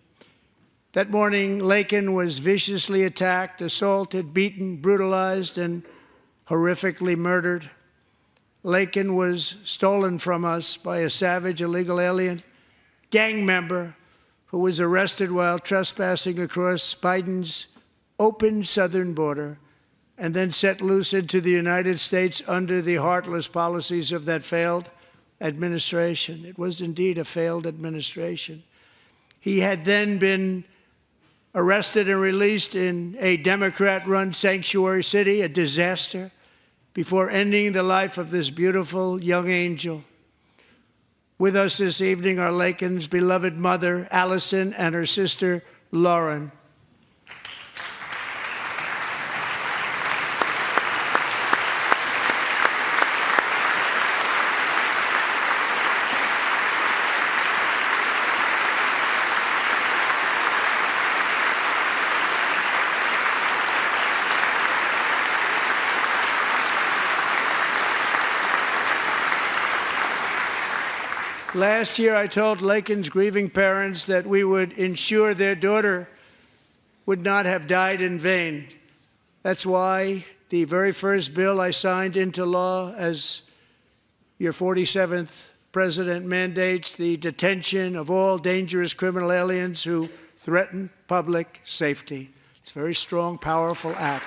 That morning, Laken was viciously attacked, assaulted, beaten, brutalized, and horrifically murdered. Laken was stolen from us by a savage illegal alien gang member who was arrested while trespassing across Biden's open southern border and then set loose into the United States under the heartless policies of that failed administration. It was indeed a failed administration. He had then been arrested and released in a Democrat-run sanctuary city, a disaster, before ending the life of this beautiful young angel. With us this evening are Laken's beloved mother, Allison, and her sister, Lauren. Last year, I told Laken's grieving parents that we would ensure their daughter would not have died in vain. That's why the very first bill I signed into law as your 47th president mandates the detention of all dangerous criminal aliens who threaten public safety. It's a very strong, powerful act.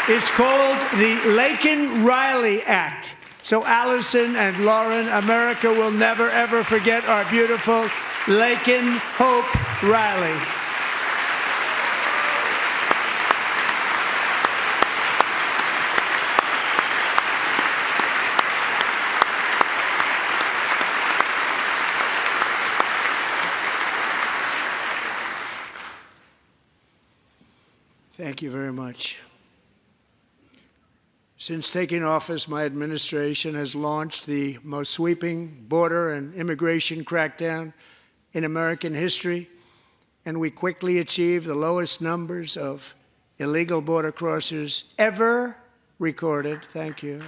It's called the Laken-Riley Act. So Allison and Lauren, America will never, ever forget our beautiful Laken Hope Riley. Thank you very much. Since taking office, my administration has launched the most sweeping border and immigration crackdown in American history, and we quickly achieved the lowest numbers of illegal border crossers ever recorded. Thank you.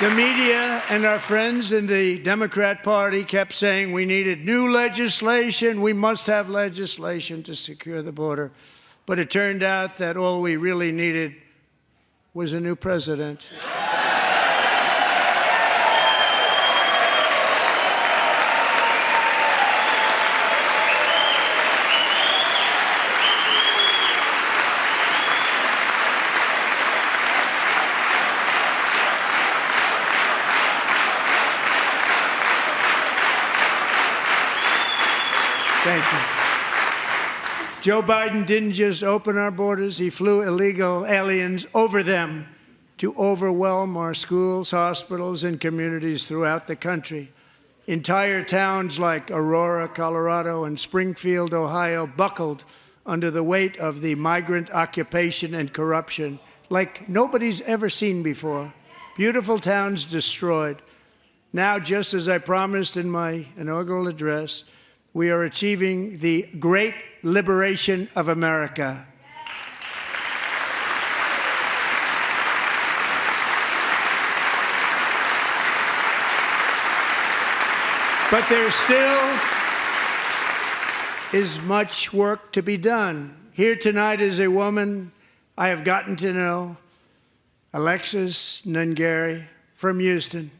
The media and our friends in the Democrat Party kept saying we needed new legislation. We must have legislation to secure the border. But it turned out that all we really needed was a new president. Thank you. Joe Biden didn't just open our borders, he flew illegal aliens over them to overwhelm our schools, hospitals, and communities throughout the country. Entire towns like Aurora, Colorado, and Springfield, Ohio, buckled under the weight of the migrant occupation and corruption like nobody's ever seen before. Beautiful towns destroyed. Now, just as I promised in my inaugural address, we are achieving the great liberation of America. But there still is much work to be done. Here tonight is a woman I have gotten to know, Alexis Nungari from Houston.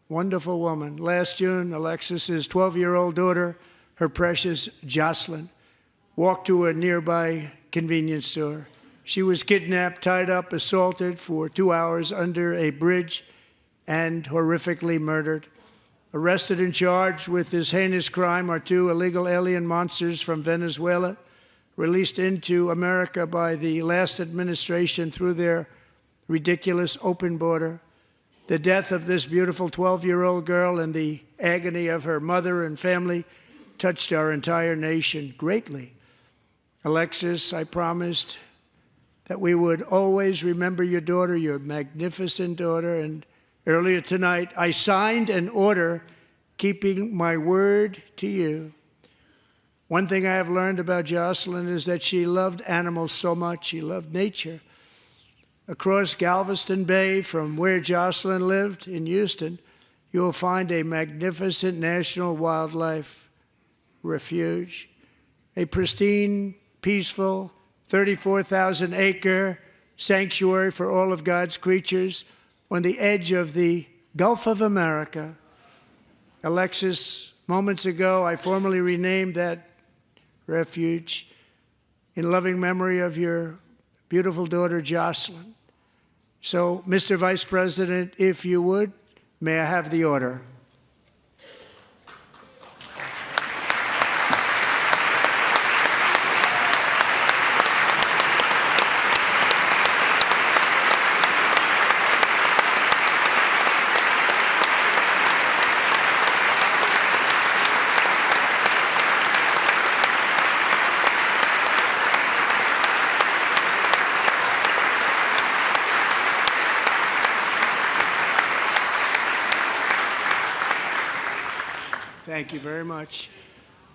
Wonderful woman. Last June, Alexis's 12-year-old daughter, her precious Jocelyn, walked to a nearby convenience store. She was kidnapped, tied up, assaulted for 2 hours under a bridge, and horrifically murdered. Arrested and charged with this heinous crime are 2 illegal alien monsters from Venezuela, released into America by the last administration through their ridiculous open border. The death of this beautiful 12-year-old girl and the agony of her mother and family touched our entire nation greatly. Alexis, I promised that we would always remember your daughter, your magnificent daughter, and earlier tonight I signed an order keeping my word to you. One thing I have learned about Jocelyn is that she loved animals so much. She loved nature. Across Galveston Bay, from where Jocelyn lived in Houston, you will find a magnificent national wildlife refuge, a pristine, peaceful, 34,000-acre sanctuary for all of God's creatures on the edge of the Gulf of America. Alexis, moments ago, I formally renamed that refuge in loving memory of your beautiful daughter, Jocelyn. So, Mr. Vice President, if you would, may I have the order? Thank you very much.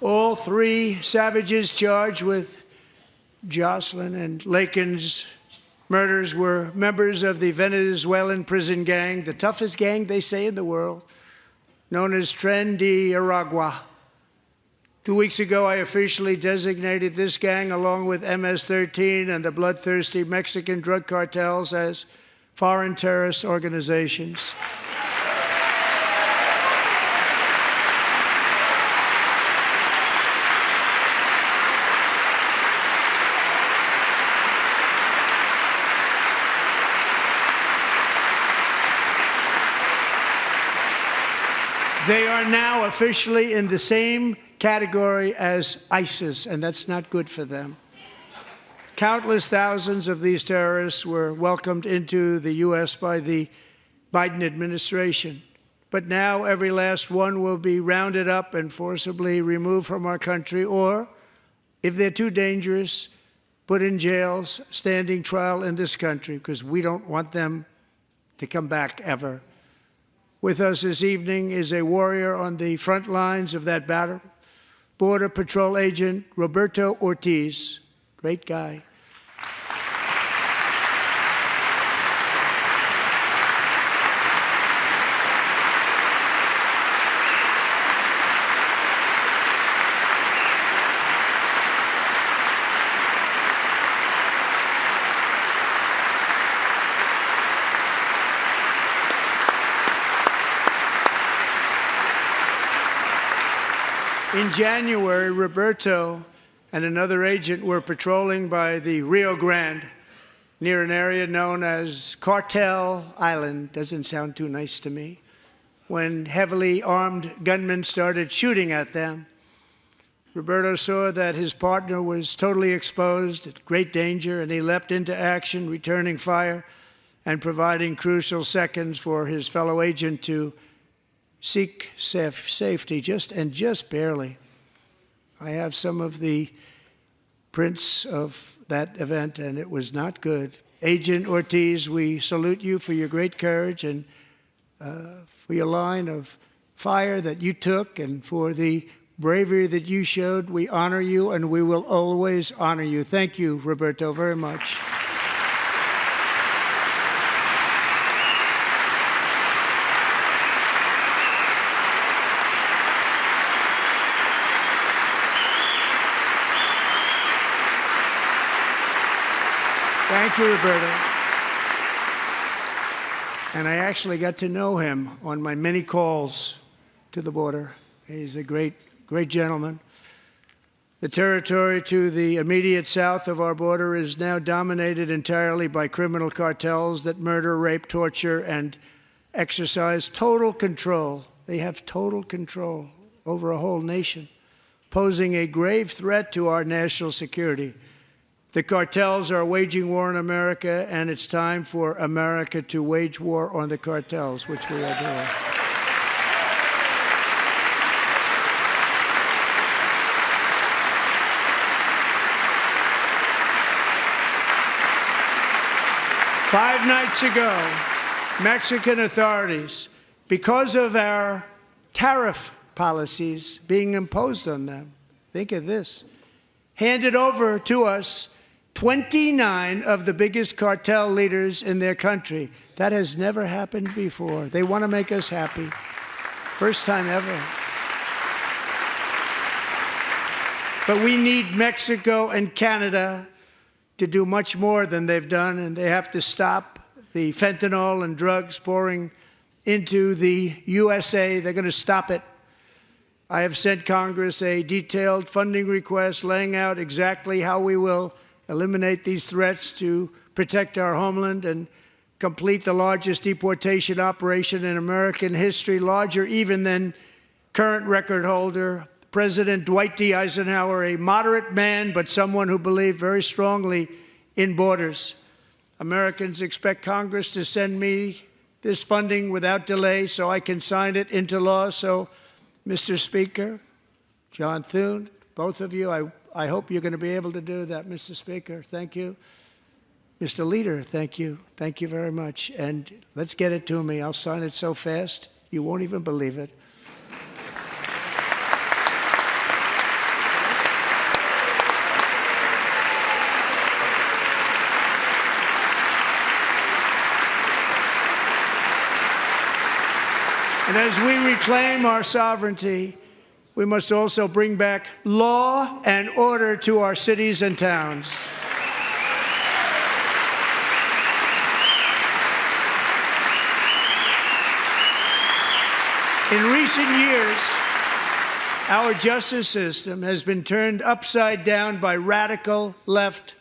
All three savages charged with Jocelyn and Lakin's murders were members of the Venezuelan prison gang, the toughest gang, they say, in the world, known as Tren de Aragua. 2 weeks ago, I officially designated this gang, along with MS-13 and the bloodthirsty Mexican drug cartels, as foreign terrorist organizations. They are now officially in the same category as ISIS, and that's not good for them. Countless thousands of these terrorists were welcomed into the U.S. by the Biden administration. But now every last one will be rounded up and forcibly removed from our country, or, if they're too dangerous, put in jails, standing trial in this country, because we don't want them to come back ever. With us this evening is a warrior on the front lines of that battle, Border Patrol Agent Roberto Ortiz. Great guy. In January, Roberto and another agent were patrolling by the Rio Grande near an area known as Cartel Island. Doesn't sound too nice to me. When heavily armed gunmen started shooting at them, Roberto saw that his partner was totally exposed, at great danger, and he leapt into action, returning fire and providing crucial seconds for his fellow agent to seek safety, just barely. I have some of the prints of that event, and it was not good. Agent Ortiz, we salute you for your great courage and for your line of fire that you took and for the bravery that you showed. We honor you, and we will always honor you. Thank you, Roberto, very much. Thank you, Roberto. And I actually got to know him on my many calls to the border. He's a great gentleman. The territory to the immediate south of our border is now dominated entirely by criminal cartels that murder, rape, torture, and exercise total control. They have total control over a whole nation, posing a grave threat to our national security. The cartels are waging war on America, and it's time for America to wage war on the cartels, which we are doing. Five nights ago, Mexican authorities, because of our tariff policies being imposed on them, think of this, handed over to us 29 of the biggest cartel leaders in their country. That has never happened before. They want to make us happy. First time ever. But we need Mexico and Canada to do much more than they've done, and they have to stop the fentanyl and drugs pouring into the USA. They're going to stop it. I have sent Congress a detailed funding request laying out exactly how we will eliminate these threats to protect our homeland and complete the largest deportation operation in American history, larger even than current record holder President Dwight D. Eisenhower, a moderate man, but someone who believed very strongly in borders. Americans expect Congress to send me this funding without delay so I can sign it into law. So, Mr. Speaker, John Thune, both of you, I hope you're going to be able to do that, Mr. Speaker. Thank you. Mr. Leader, thank you. Thank you very much. And let's get it to me. I'll sign it so fast, you won't even believe it. And as we reclaim our sovereignty, we must also bring back law and order to our cities and towns. In recent years, our justice system has been turned upside down by radical left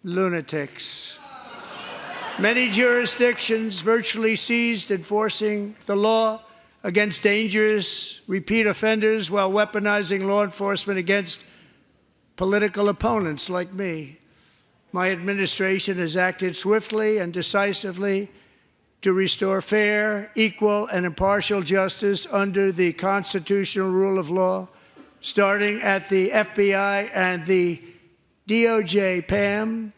lunatics. Many jurisdictions virtually ceased enforcing the law against dangerous repeat offenders while weaponizing law enforcement against political opponents like me. My administration has acted swiftly and decisively to restore fair, equal, and impartial justice under the constitutional rule of law, starting at the FBI and the DOJ. Pam,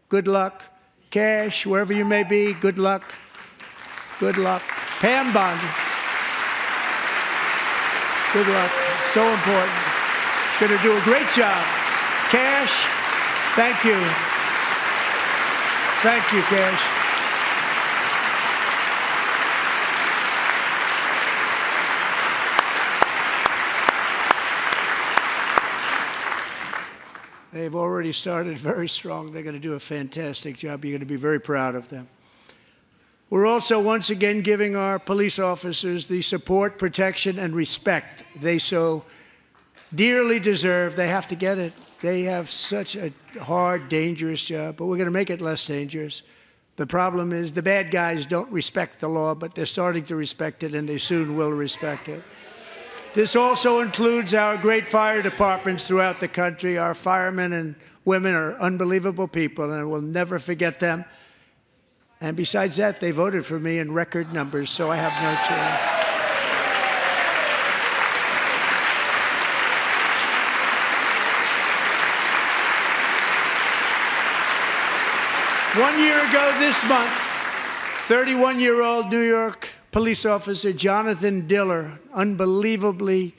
good luck. Cash, wherever you may be, good luck. Good luck. Pam Bondi, good luck. So important. Going to do a great job. Cash, thank you. Thank you, Cash. They've already started very strong. They're going to do a fantastic job. You're going to be very proud of them. We're also once again giving our police officers the support, protection, and respect they so dearly deserve. They have to get it. They have such a hard, dangerous job, but we're going to make it less dangerous. The problem is the bad guys don't respect the law, but they're starting to respect it, and they soon will respect it. This also includes our great fire departments throughout the country. Our firemen and women are unbelievable people, and I will never forget them. And besides that, they voted for me in record numbers, so I have no choice. 1 year ago this month, 31-year-old New York police officer Jonathan Diller, unbelievably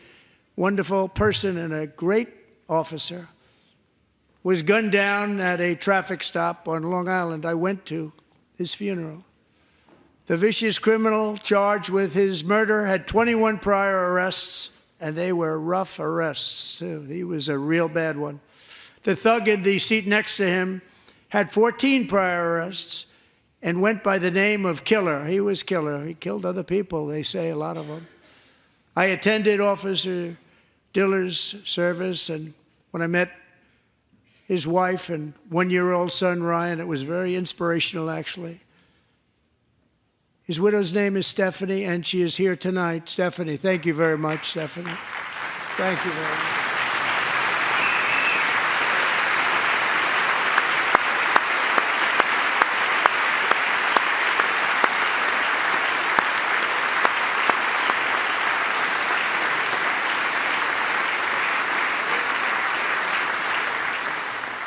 wonderful person and a great officer, was gunned down at a traffic stop on Long Island. I went to his funeral. The vicious criminal charged with his murder had 21 prior arrests, and they were rough arrests, too. He was a real bad one. The thug in the seat next to him had 14 prior arrests and went by the name of Killer. He was Killer. He killed other people, they say, a lot of them. I attended Officer Diller's service, and when I met his wife and one-year-old son, Ryan, it was very inspirational, actually. His widow's name is Stephanie, and she is here tonight. Stephanie, thank you very much, Stephanie. Thank you very much.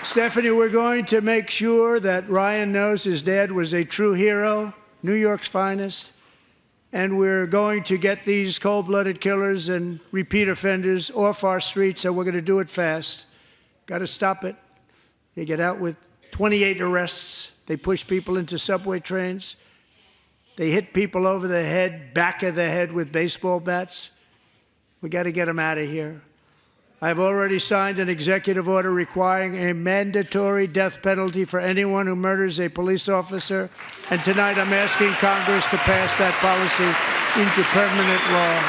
Stephanie, we're going to make sure that Ryan knows his dad was a true hero, New York's finest, and we're going to get these cold-blooded killers and repeat offenders off our streets, and we're going to do it fast. Got to stop it. They get out with 28 arrests. They push people into subway trains. They hit people over the head, back of the head with baseball bats. We got to get them out of here. I've already signed an executive order requiring a mandatory death penalty for anyone who murders a police officer, and tonight I'm asking Congress to pass that policy into permanent law.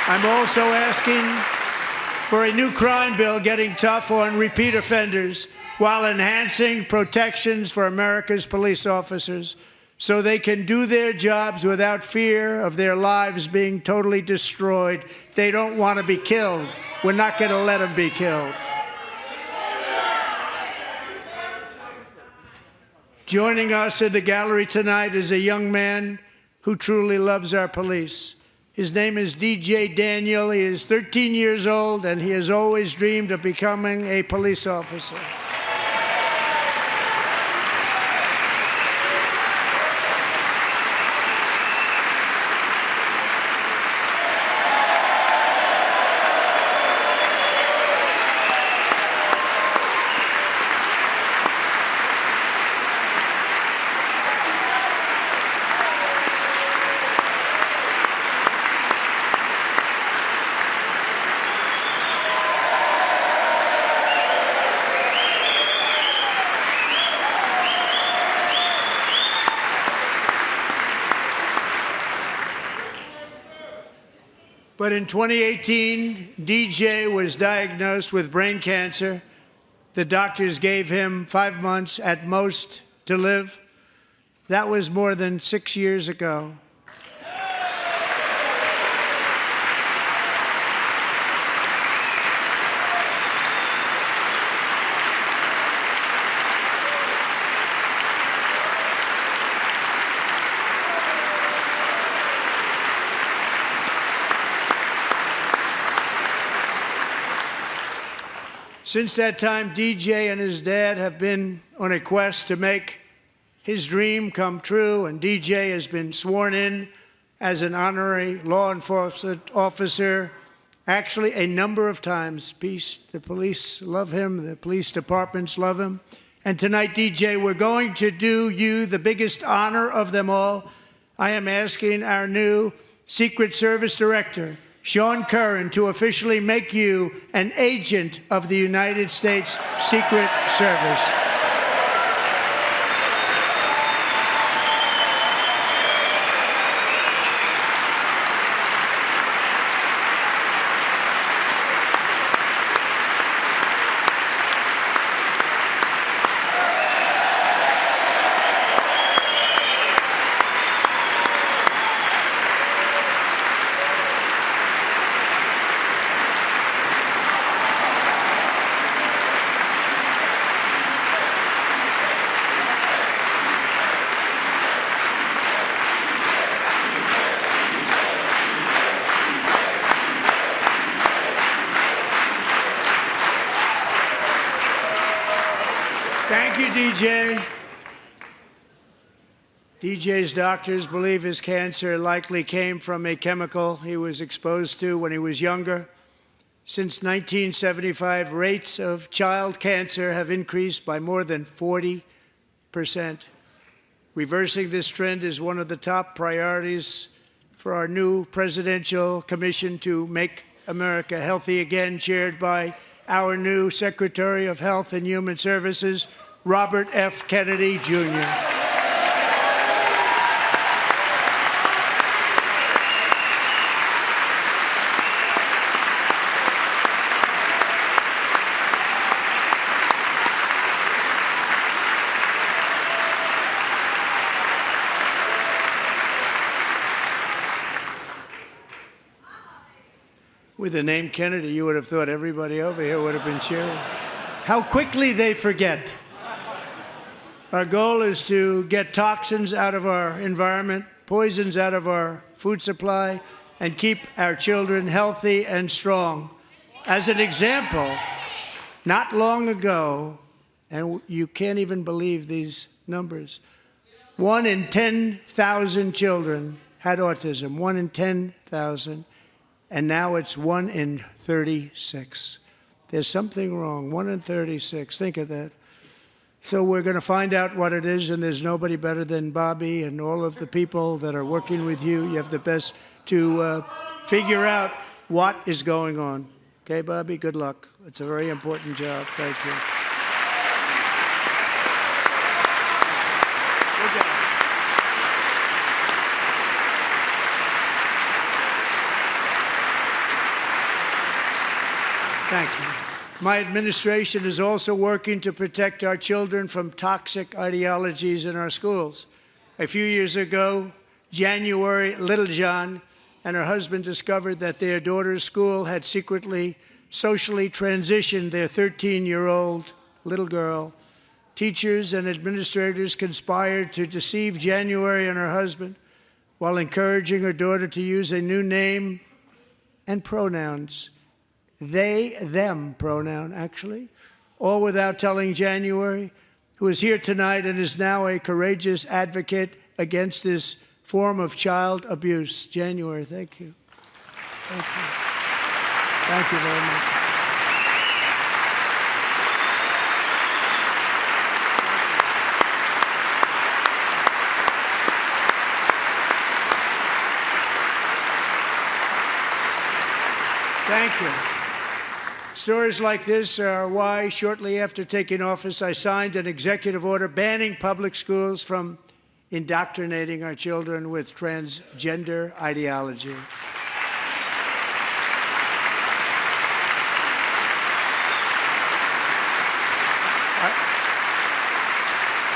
I'm also asking for a new crime bill getting tough on repeat offenders while enhancing protections for America's police officers so they can do their jobs without fear of their lives being totally destroyed. They don't want to be killed. We're not going to let them be killed. Joining us in the gallery tonight is a young man who truly loves our police. His name is DJ Daniel. He is 13 years old, and he has always dreamed of becoming a police officer. But in 2018, DJ was diagnosed with brain cancer. The doctors gave him 5 months at most to live. That was more than 6 years ago. Since that time, DJ and his dad have been on a quest to make his dream come true, and DJ has been sworn in as an honorary law enforcement officer, actually a number of times. The police love him, the police departments love him. And tonight, DJ, we're going to do you the biggest honor of them all. I am asking our new Secret Service Director, Sean Curran, to officially make you an agent of the United States Secret Service. Thank you, DJ. DJ's doctors believe his cancer likely came from a chemical he was exposed to when he was younger. Since 1975, rates of child cancer have increased by more than 40%. Reversing this trend is one of the top priorities for our new Presidential Commission to Make America Healthy Again, chaired by our new Secretary of Health and Human Services, Robert F. Kennedy, Jr. With the name Kennedy, you would have thought everybody over here would have been cheering. How quickly they forget. Our goal is to get toxins out of our environment, poisons out of our food supply, and keep our children healthy and strong. As an example, not long ago, and you can't even believe these numbers, 1 in 10,000 children had autism, 1 in 10,000. And now it's 1 in 36. There's something wrong, 1 in 36. Think of that. So we're going to find out what it is, and there's nobody better than Bobby and all of the people that are working with you. You have the best to figure out what is going on. Okay, Bobby, good luck. It's a very important job. Thank you. Good job. Thank you. My administration is also working to protect our children from toxic ideologies in our schools. A few years ago, January Littlejohn and her husband discovered that their daughter's school had secretly socially transitioned their 13-year-old little girl. Teachers and administrators conspired to deceive January and her husband while encouraging her daughter to use a new name and pronouns. They, them pronoun, actually, all without telling January, who is here tonight and is now a courageous advocate against this form of child abuse. January, thank you. Thank you. Thank you very much. Thank you. Stories like this are why, shortly after taking office, I signed an executive order banning public schools from indoctrinating our children with transgender ideology.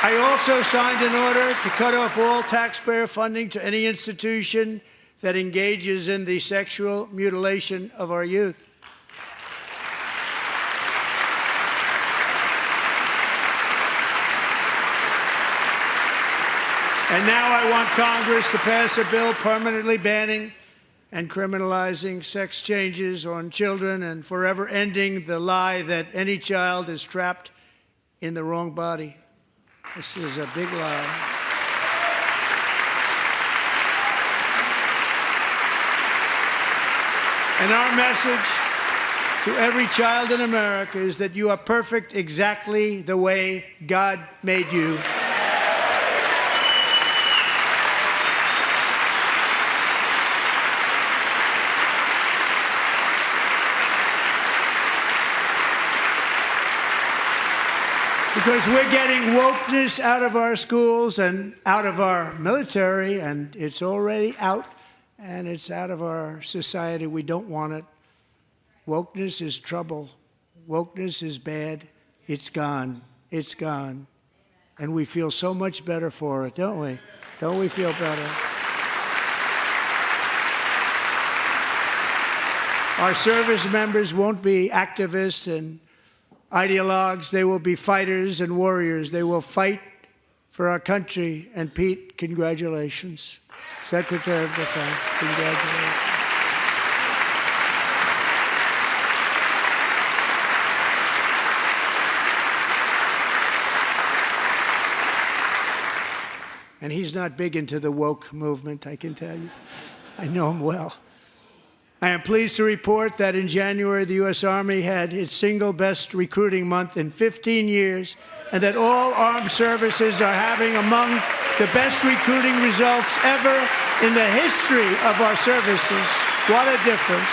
I also signed an order to cut off all taxpayer funding to any institution that engages in the sexual mutilation of our youth. And now I want Congress to pass a bill permanently banning and criminalizing sex changes on children and forever ending the lie that any child is trapped in the wrong body. This is a big lie. And our message to every child in America is that you are perfect exactly the way God made you. Because we're getting wokeness out of our schools and out of our military, and it's already out, and it's out of our society. We don't want it. Wokeness is trouble. Wokeness is bad. It's gone. It's gone. And we feel so much better for it, don't we? Don't we feel better? Our service members won't be activists and ideologues. They will be fighters and warriors. They will fight for our country. And Pete, congratulations. Secretary of Defense, congratulations. And he's not big into the woke movement, I can tell you. I know him well. I am pleased to report that in January, the U.S. Army had its single best recruiting month in 15 years, and that all armed services are having among the best recruiting results ever in the history of our services. What a difference.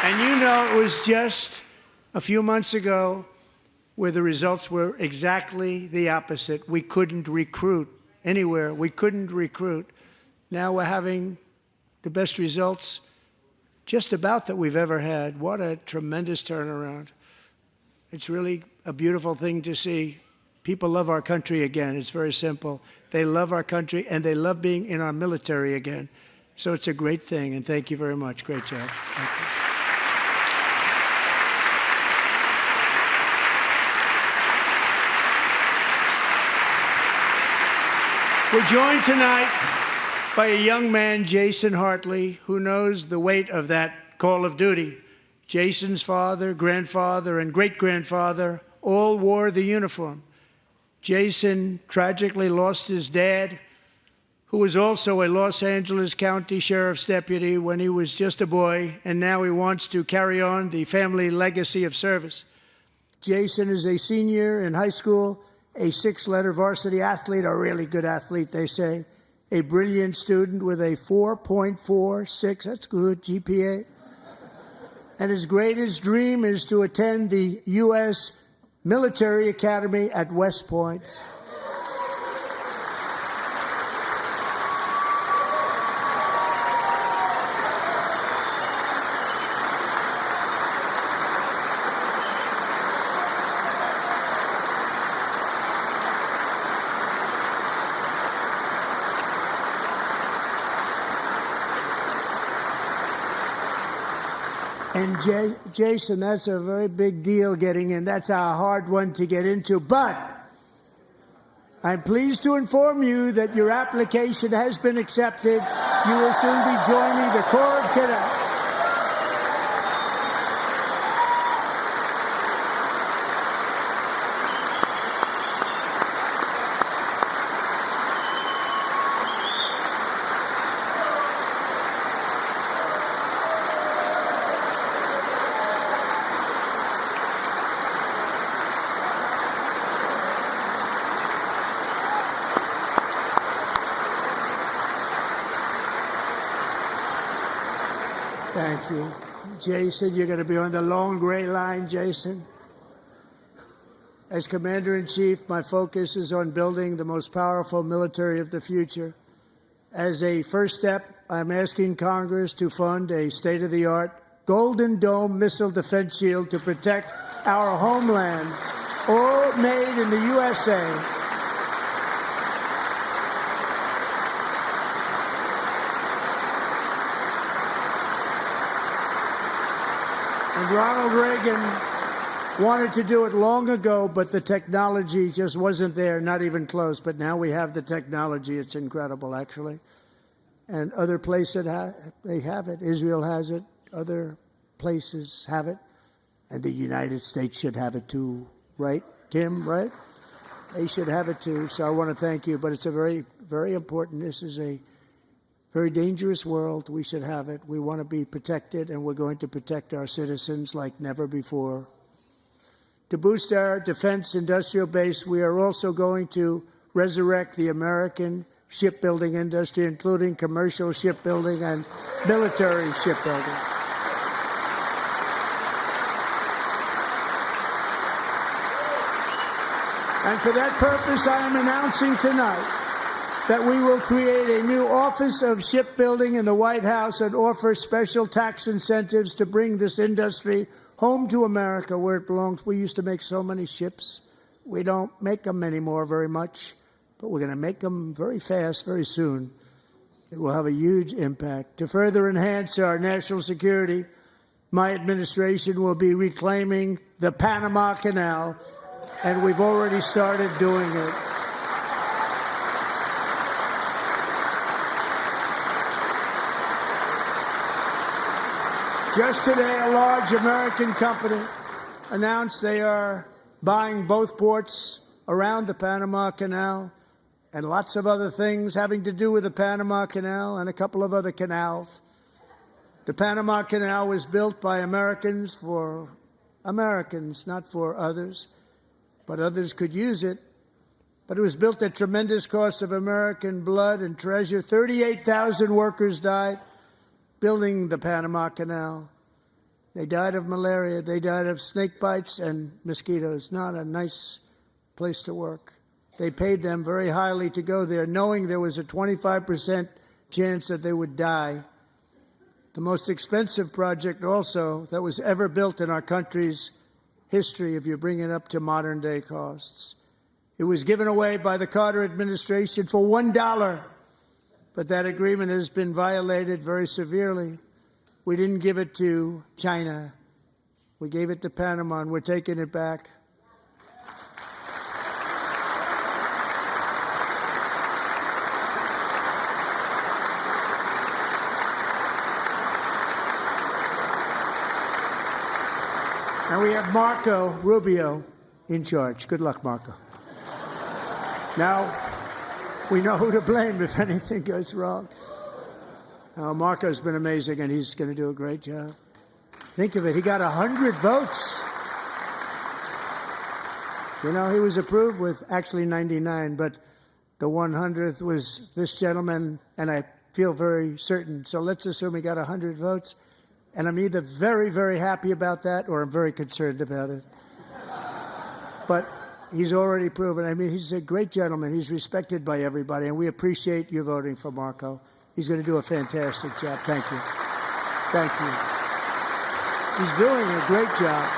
And you know, it was just a few months ago where the results were exactly the opposite. We couldn't recruit anywhere. We couldn't recruit. Now we're having the best results just about that we've ever had. What a tremendous turnaround. It's really a beautiful thing to see. People love our country again. It's very simple. They love our country, and they love being in our military again. So it's a great thing, and thank you very much. Great job. Thank you. We're joined tonight by a young man, Jason Hartley, who knows the weight of that call of duty. Jason's father, grandfather, and great-grandfather all wore the uniform. Jason tragically lost his dad, who was also a Los Angeles County Sheriff's deputy when he was just a boy, and now he wants to carry on the family legacy of service. Jason is a senior in high school, a six-letter varsity athlete, a really good athlete, they say, a brilliant student with a 4.46, that's good, GPA. And his greatest dream is to attend the U.S. Military Academy at West Point. And Jason, that's a very big deal getting in. That's a hard one to get into. But I'm pleased to inform you that your application has been accepted. You will soon be joining the Corps of Cadets. Thank you. Jason, you're going to be on the long gray line, Jason. As Commander-in-Chief, my focus is on building the most powerful military of the future. As a first step, I'm asking Congress to fund a state-of-the-art Golden Dome missile defense shield to protect our homeland, all made in the USA. And Ronald Reagan wanted to do it long ago, but the technology just wasn't there, not even close. But now we have the technology. It's incredible, actually. And other places, they have it. Israel has it. Other places have it. And the United States should have it too, right, Tim, right? They should have it too. So I want to thank you. But it's a very, very important. This is a very dangerous world. We should have it. We want to be protected, and we're going to protect our citizens like never before. To boost our defense industrial base, we are also going to resurrect the American shipbuilding industry, including commercial shipbuilding and military shipbuilding. And for that purpose, I am announcing tonight that we will create a new Office of Shipbuilding in the White House and offer special tax incentives to bring this industry home to America where it belongs. We used to make so many ships. We don't make them anymore very much, but we're going to make them very fast, very soon. It will have a huge impact. To further enhance our national security, my administration will be reclaiming the Panama Canal, and we've already started doing it. Just today, a large American company announced they are buying both ports around the Panama Canal and lots of other things having to do with the Panama Canal and a couple of other canals. The Panama Canal was built by Americans for Americans, not for others, but others could use it. But it was built at tremendous cost of American blood and treasure. 38,000 workers died building the Panama Canal. They died of malaria. They died of snake bites and mosquitoes. Not a nice place to work. They paid them very highly to go there, knowing there was a 25% chance that they would die. The most expensive project also that was ever built in our country's history, if you bring it up to modern day costs. It was given away by the Carter administration for $1. But that agreement has been violated very severely. We didn't give it to China. We gave it to Panama, and we're taking it back. And we have Marco Rubio in charge. Good luck, Marco. Now, we know who to blame if anything goes wrong. Marco's been amazing, and he's going to do a great job. Think of it. He got 100 votes. You know, he was approved with actually 99, but the 100th was this gentleman, and I feel very certain. So let's assume he got 100 votes, and I'm either very, very happy about that or I'm very concerned about it. But he's already proven. I mean, he's a great gentleman. He's respected by everybody, and we appreciate you voting for Marco. He's going to do a fantastic job. Thank you. Thank you. He's doing a great job.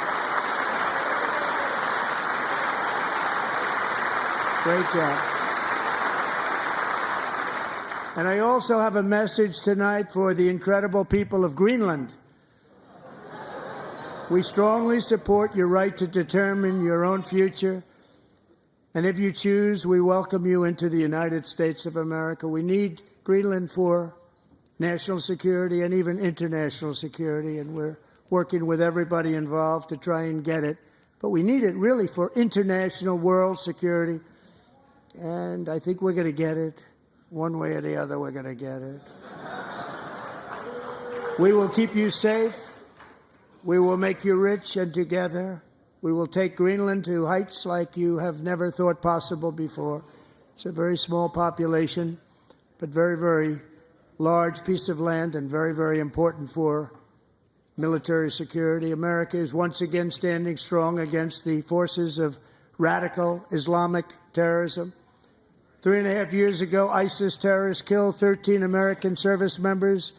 Great job. And I also have a message tonight for the incredible people of Greenland. We strongly support your right to determine your own future. And if you choose, we welcome you into the United States of America. We need Greenland for national security and even international security, and we're working with everybody involved to try and get it. But we need it really for international world security, and I think we're going to get it. One way or the other, we're going to get it. We will keep you safe. We will make you rich, and together we will take Greenland to heights like you have never thought possible before. It's a very small population, but very, very large piece of land and very, very important for military security. America is once again standing strong against the forces of radical Islamic terrorism. 3.5 years ago, ISIS terrorists killed 13 American service members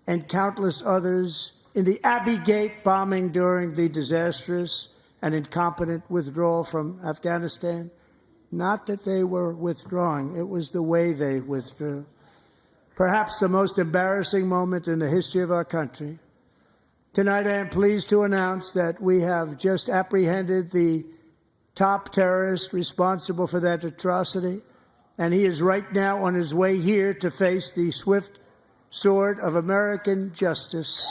and countless others in the Abbey Gate bombing during the disastrous and incompetent withdrawal from Afghanistan. Not that they were withdrawing, it was the way they withdrew. Perhaps the most embarrassing moment in the history of our country. Tonight, I am pleased to announce that we have just apprehended the top terrorist responsible for that atrocity, and he is right now on his way here to face the swift sword of American justice.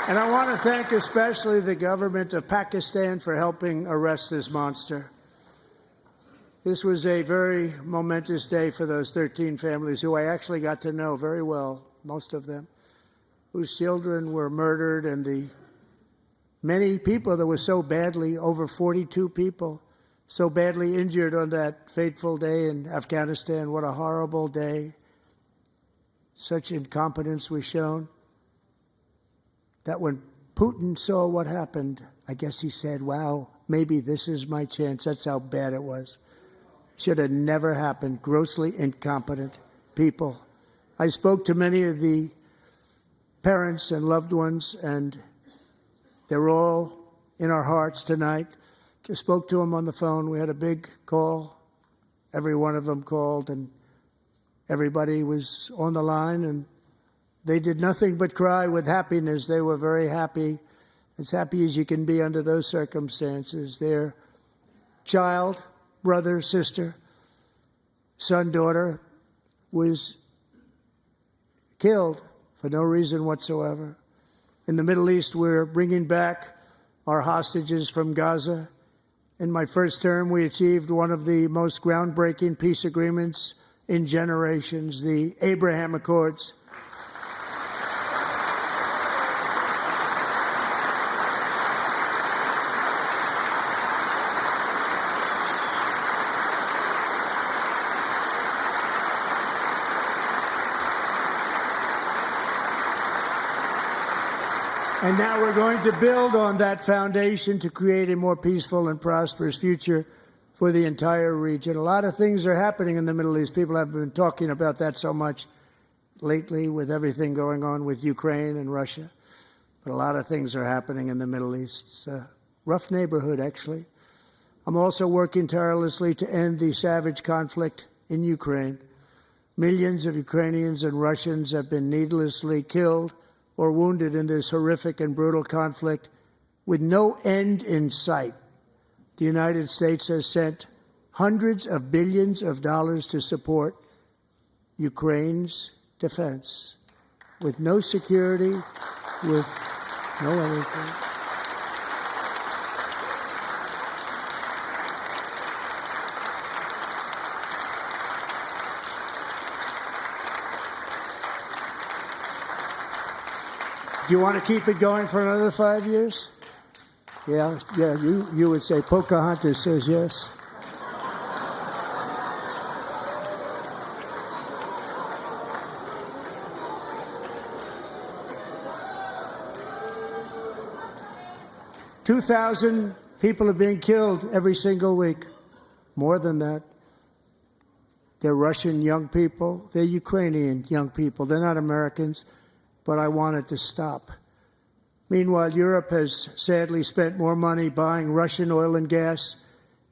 And I want to thank especially the government of Pakistan for helping arrest this monster. This was a very momentous day for those 13 families who I actually got to know very well, most of them, whose children were murdered, and the many people that were so badly, over 42 people, so badly injured on that fateful day in Afghanistan. What a horrible day. Such incompetence was shown that when Putin saw what happened, I guess he said, wow, maybe this is my chance. That's how bad it was. Should have never happened. Grossly incompetent people. I spoke to many of the parents and loved ones, and they're all in our hearts tonight. Just spoke to them on the phone. We had a big call. Every one of them called, and everybody was on the line, and they did nothing but cry with happiness. They were very happy, as happy as you can be under those circumstances. Their child, brother, sister, son, daughter was killed for no reason whatsoever. In the Middle East, we're bringing back our hostages from Gaza. In my first term, we achieved one of the most groundbreaking peace agreements in generations, the Abraham Accords. And now we're going to build on that foundation to create a more peaceful and prosperous future for the entire region. A lot of things are happening in the Middle East. People have been talking about that so much lately with everything going on with Ukraine and Russia. But a lot of things are happening in the Middle East. It's a rough neighborhood, actually. I'm also working tirelessly to end the savage conflict in Ukraine. Millions of Ukrainians and Russians have been needlessly killed or wounded in this horrific and brutal conflict with no end in sight. The United States has sent hundreds of billions of dollars to support Ukraine's defense, with no security, with no anything. Do you want to keep it going for another 5 years? Yeah, you would say Pocahontas says yes. $2,000 people are being killed every single week. More than that. They're Russian young people. They're Ukrainian young people. They're not Americans. But I want it to stop. Meanwhile, Europe has sadly spent more money buying Russian oil and gas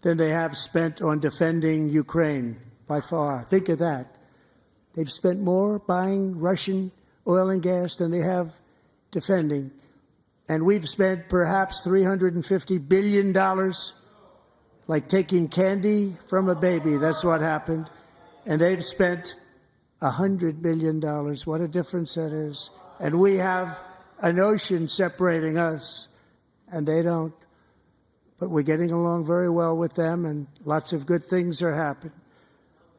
than they have spent on defending Ukraine, by far. Think of that. They've spent more buying Russian oil and gas than they have defending. And we've spent perhaps $350 billion, like taking candy from a baby. That's what happened. And they've spent $100 billion. What a difference that is. And we have an ocean separating us, and they don't. But we're getting along very well with them, and lots of good things are happening.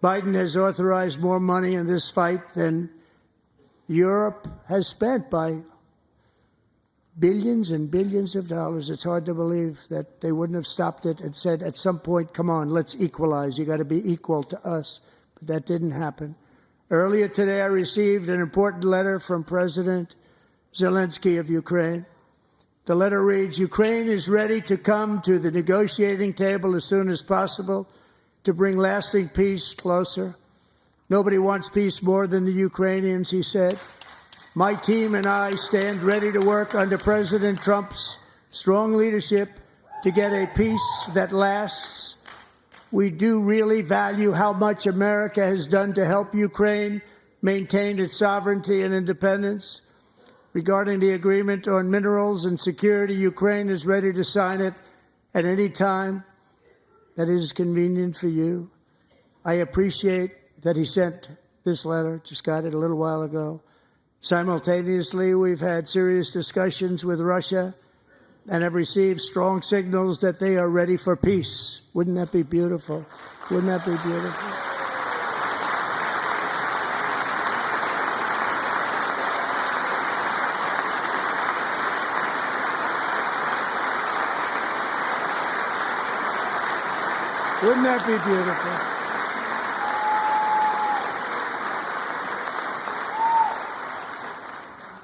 Biden has authorized more money in this fight than Europe has spent by billions and billions of dollars. It's hard to believe that they wouldn't have stopped it and said at some point, come on, let's equalize. You got to be equal to us. But that didn't happen. Earlier today, I received an important letter from President Zelensky of Ukraine. The letter reads, Ukraine is ready to come to the negotiating table as soon as possible to bring lasting peace closer. Nobody wants peace more than the Ukrainians, he said. My team and I stand ready to work under President Trump's strong leadership to get a peace that lasts. We do really value how much America has done to help Ukraine maintain its sovereignty and independence. Regarding the agreement on minerals and security, Ukraine is ready to sign it at any time that is convenient for you. I appreciate that he sent this letter, just got it a little while ago. Simultaneously, we've had serious discussions with Russia and have received strong signals that they are ready for peace. Wouldn't that be beautiful? Wouldn't that be beautiful? Wouldn't that be beautiful?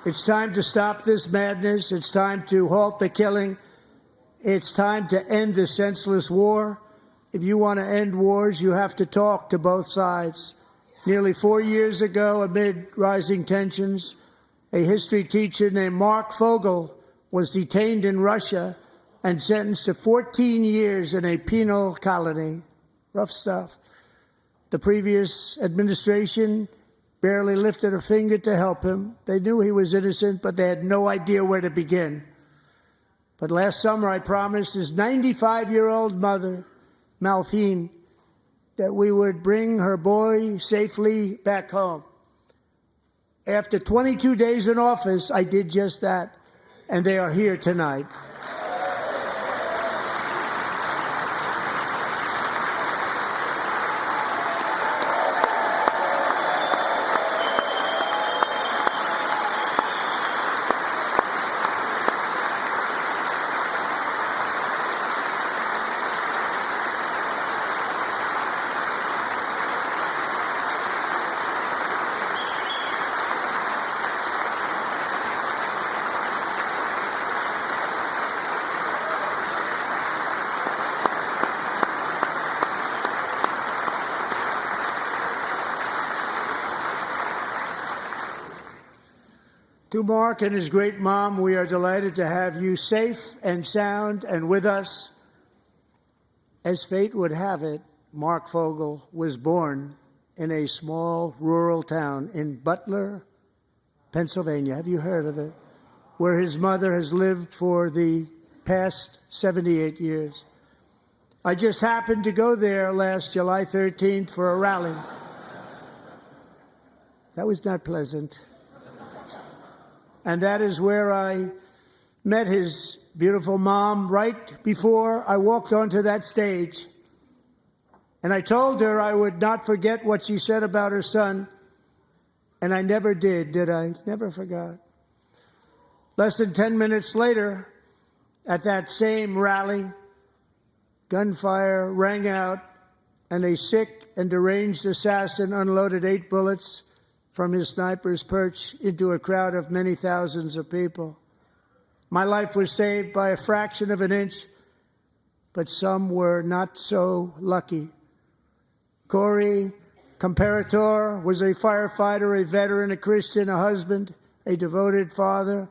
It's time to stop this madness. It's time to halt the killing. It's time to end this senseless war. If you want to end wars, you have to talk to both sides. Nearly 4 years ago, amid rising tensions, a history teacher named Mark Fogel was detained in Russia and sentenced to 14 years in a penal colony. Rough stuff. The previous administration barely lifted a finger to help him. They knew he was innocent, but they had no idea where to begin. But last summer, I promised his 95-year-old mother, Malfine, that we would bring her boy safely back home. After 22 days in office, I did just that, and they are here tonight. To Mark and his great mom, we are delighted to have you safe and sound and with us. As fate would have it, Mark Fogel was born in a small rural town in Butler, Pennsylvania. Have you heard of it? Where his mother has lived for the past 78 years. I just happened to go there last July 13th for a rally. That was not pleasant. And that is where I met his beautiful mom right before I walked onto that stage. And I told her I would not forget what she said about her son. And I never did I? Never forgot. Less than 10 minutes later, at that same rally, gunfire rang out, and a sick and deranged assassin unloaded 8 bullets from his sniper's perch into a crowd of many thousands of people. My life was saved by a fraction of an inch, but some were not so lucky. Corey Comparator was a firefighter, a veteran, a Christian, a husband, a devoted father,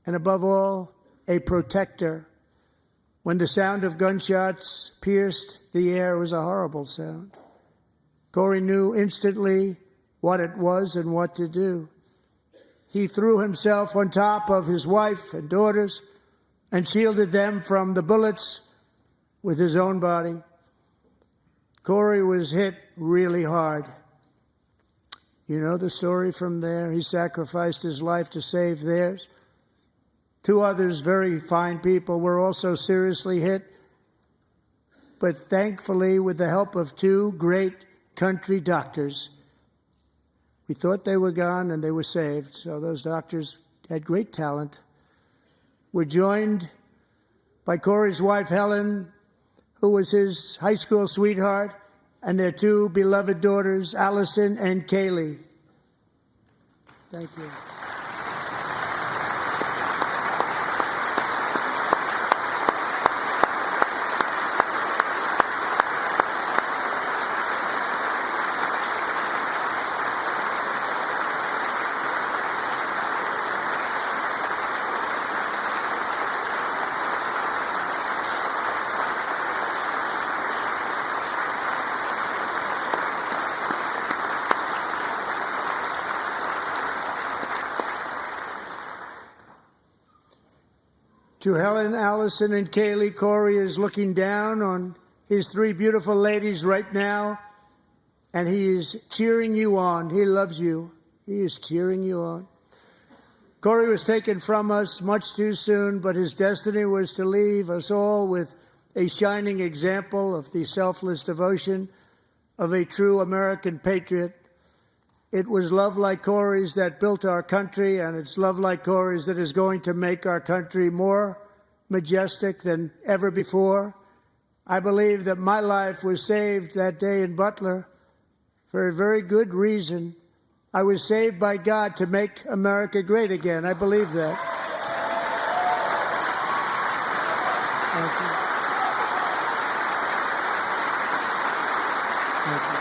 and above all, a protector. When the sound of gunshots pierced the air, it was a horrible sound. Corey knew instantly what it was and what to do. He threw himself on top of his wife and daughters and shielded them from the bullets with his own body. Corey was hit really hard. You know the story from there. He sacrificed his life to save theirs. 2 others, very fine people, were also seriously hit. But thankfully, with the help of 2 great country doctors, we thought they were gone and they were saved. So those doctors had great talent. We're joined by Corey's wife, Helen, who was his high school sweetheart, and their two beloved daughters, Allison and Kaylee. Thank you. To Helen, Allison, and Kaylee, Corey is looking down on his three beautiful ladies right now, and he is cheering you on. He loves you. He is cheering you on. Corey was taken from us much too soon, but his destiny was to leave us all with a shining example of the selfless devotion of a true American patriot. It was love like Corey's that built our country, and it's love like Corey's that is going to make our country more majestic than ever before. I believe that my life was saved that day in Butler for a very good reason. I was saved by God to make America great again. I believe that. Thank you. Thank you.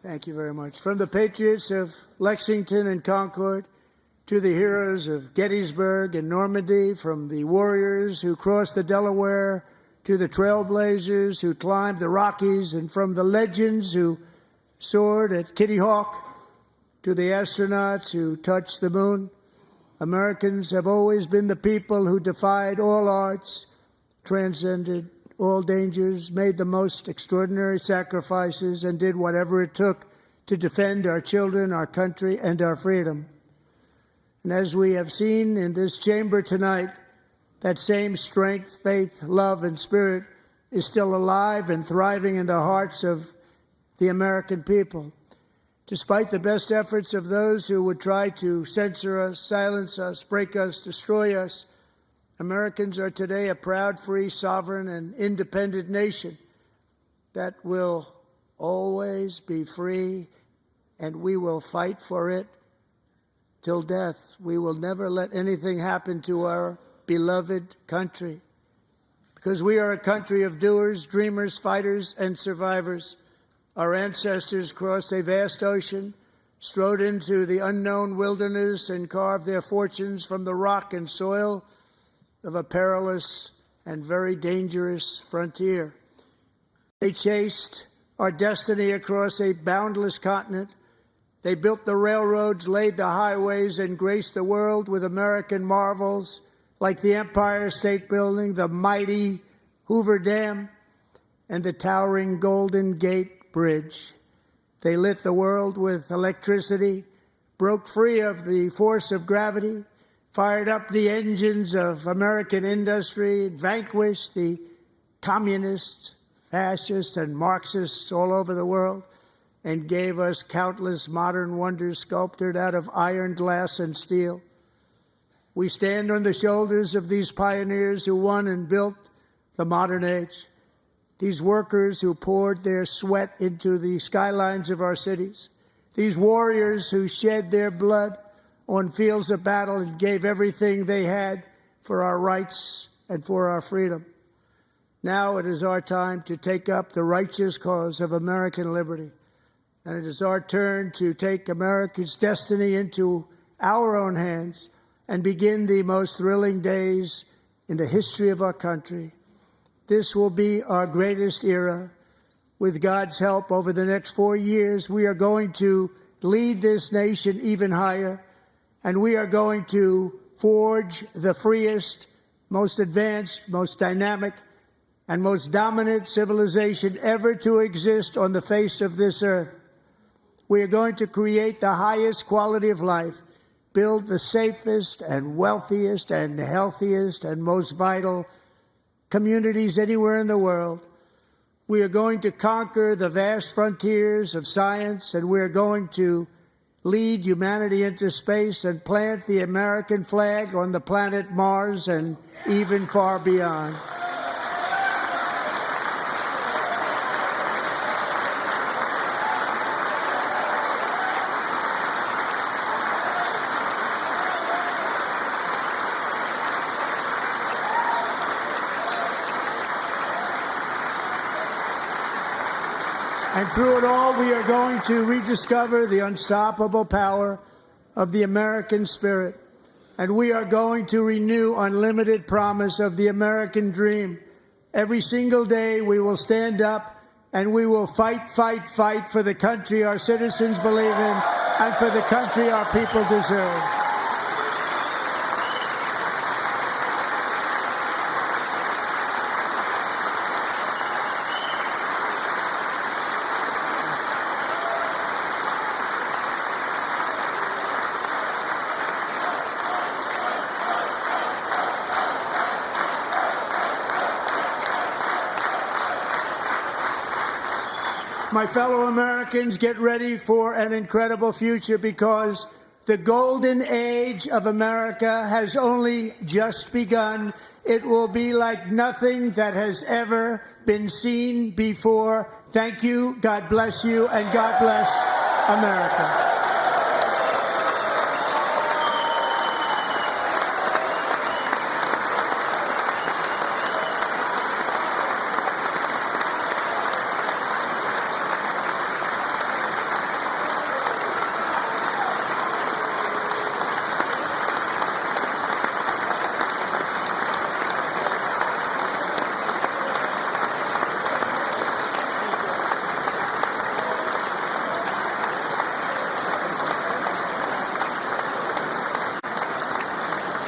Thank you very much. From the patriots of Lexington and Concord to the heroes of Gettysburg and Normandy, from the warriors who crossed the Delaware to the trailblazers who climbed the Rockies, and from the legends who soared at Kitty Hawk to the astronauts who touched the moon, Americans have always been the people who defied all odds, transcended all dangers, made the most extraordinary sacrifices, and did whatever it took to defend our children, our country, and our freedom. And as we have seen in this chamber tonight, that same strength, faith, love, and spirit is still alive and thriving in the hearts of the American people. Despite the best efforts of those who would try to censor us, silence us, break us, destroy us, Americans are today a proud, free, sovereign, and independent nation that will always be free, and we will fight for it till death. We will never let anything happen to our beloved country, because we are a country of doers, dreamers, fighters, and survivors. Our ancestors crossed a vast ocean, strode into the unknown wilderness, and carved their fortunes from the rock and soil of a perilous and very dangerous frontier. They chased our destiny across a boundless continent. They built the railroads, laid the highways, and graced the world with American marvels like the Empire State Building, the mighty Hoover Dam, and the towering Golden Gate Bridge. They lit the world with electricity, broke free of the force of gravity, fired up the engines of American industry, vanquished the communists, fascists, and Marxists all over the world, and gave us countless modern wonders sculptured out of iron, glass, and steel. We stand on the shoulders of these pioneers who won and built the modern age, these workers who poured their sweat into the skylines of our cities, these warriors who shed their blood on fields of battle and gave everything they had for our rights and for our freedom. Now it is our time to take up the righteous cause of American liberty. And it is our turn to take America's destiny into our own hands and begin the most thrilling days in the history of our country. This will be our greatest era. With God's help, over the next 4 years, we are going to lead this nation even higher. And we are going to forge the freest, most advanced, most dynamic, and most dominant civilization ever to exist on the face of this earth. We are going to create the highest quality of life, build the safest and wealthiest and healthiest and most vital communities anywhere in the world. We are going to conquer the vast frontiers of science, and we are going to lead humanity into space and plant the American flag on the planet Mars and even far beyond. And through it all, we are going to rediscover the unstoppable power of the American spirit. And we are going to renew unlimited promise of the American dream. Every single day, we will stand up and we will fight, fight, fight for the country our citizens believe in and for the country our people deserve. My fellow Americans, get ready for an incredible future, because the golden age of America has only just begun. It will be like nothing that has ever been seen before. Thank you, God bless you, and God bless America.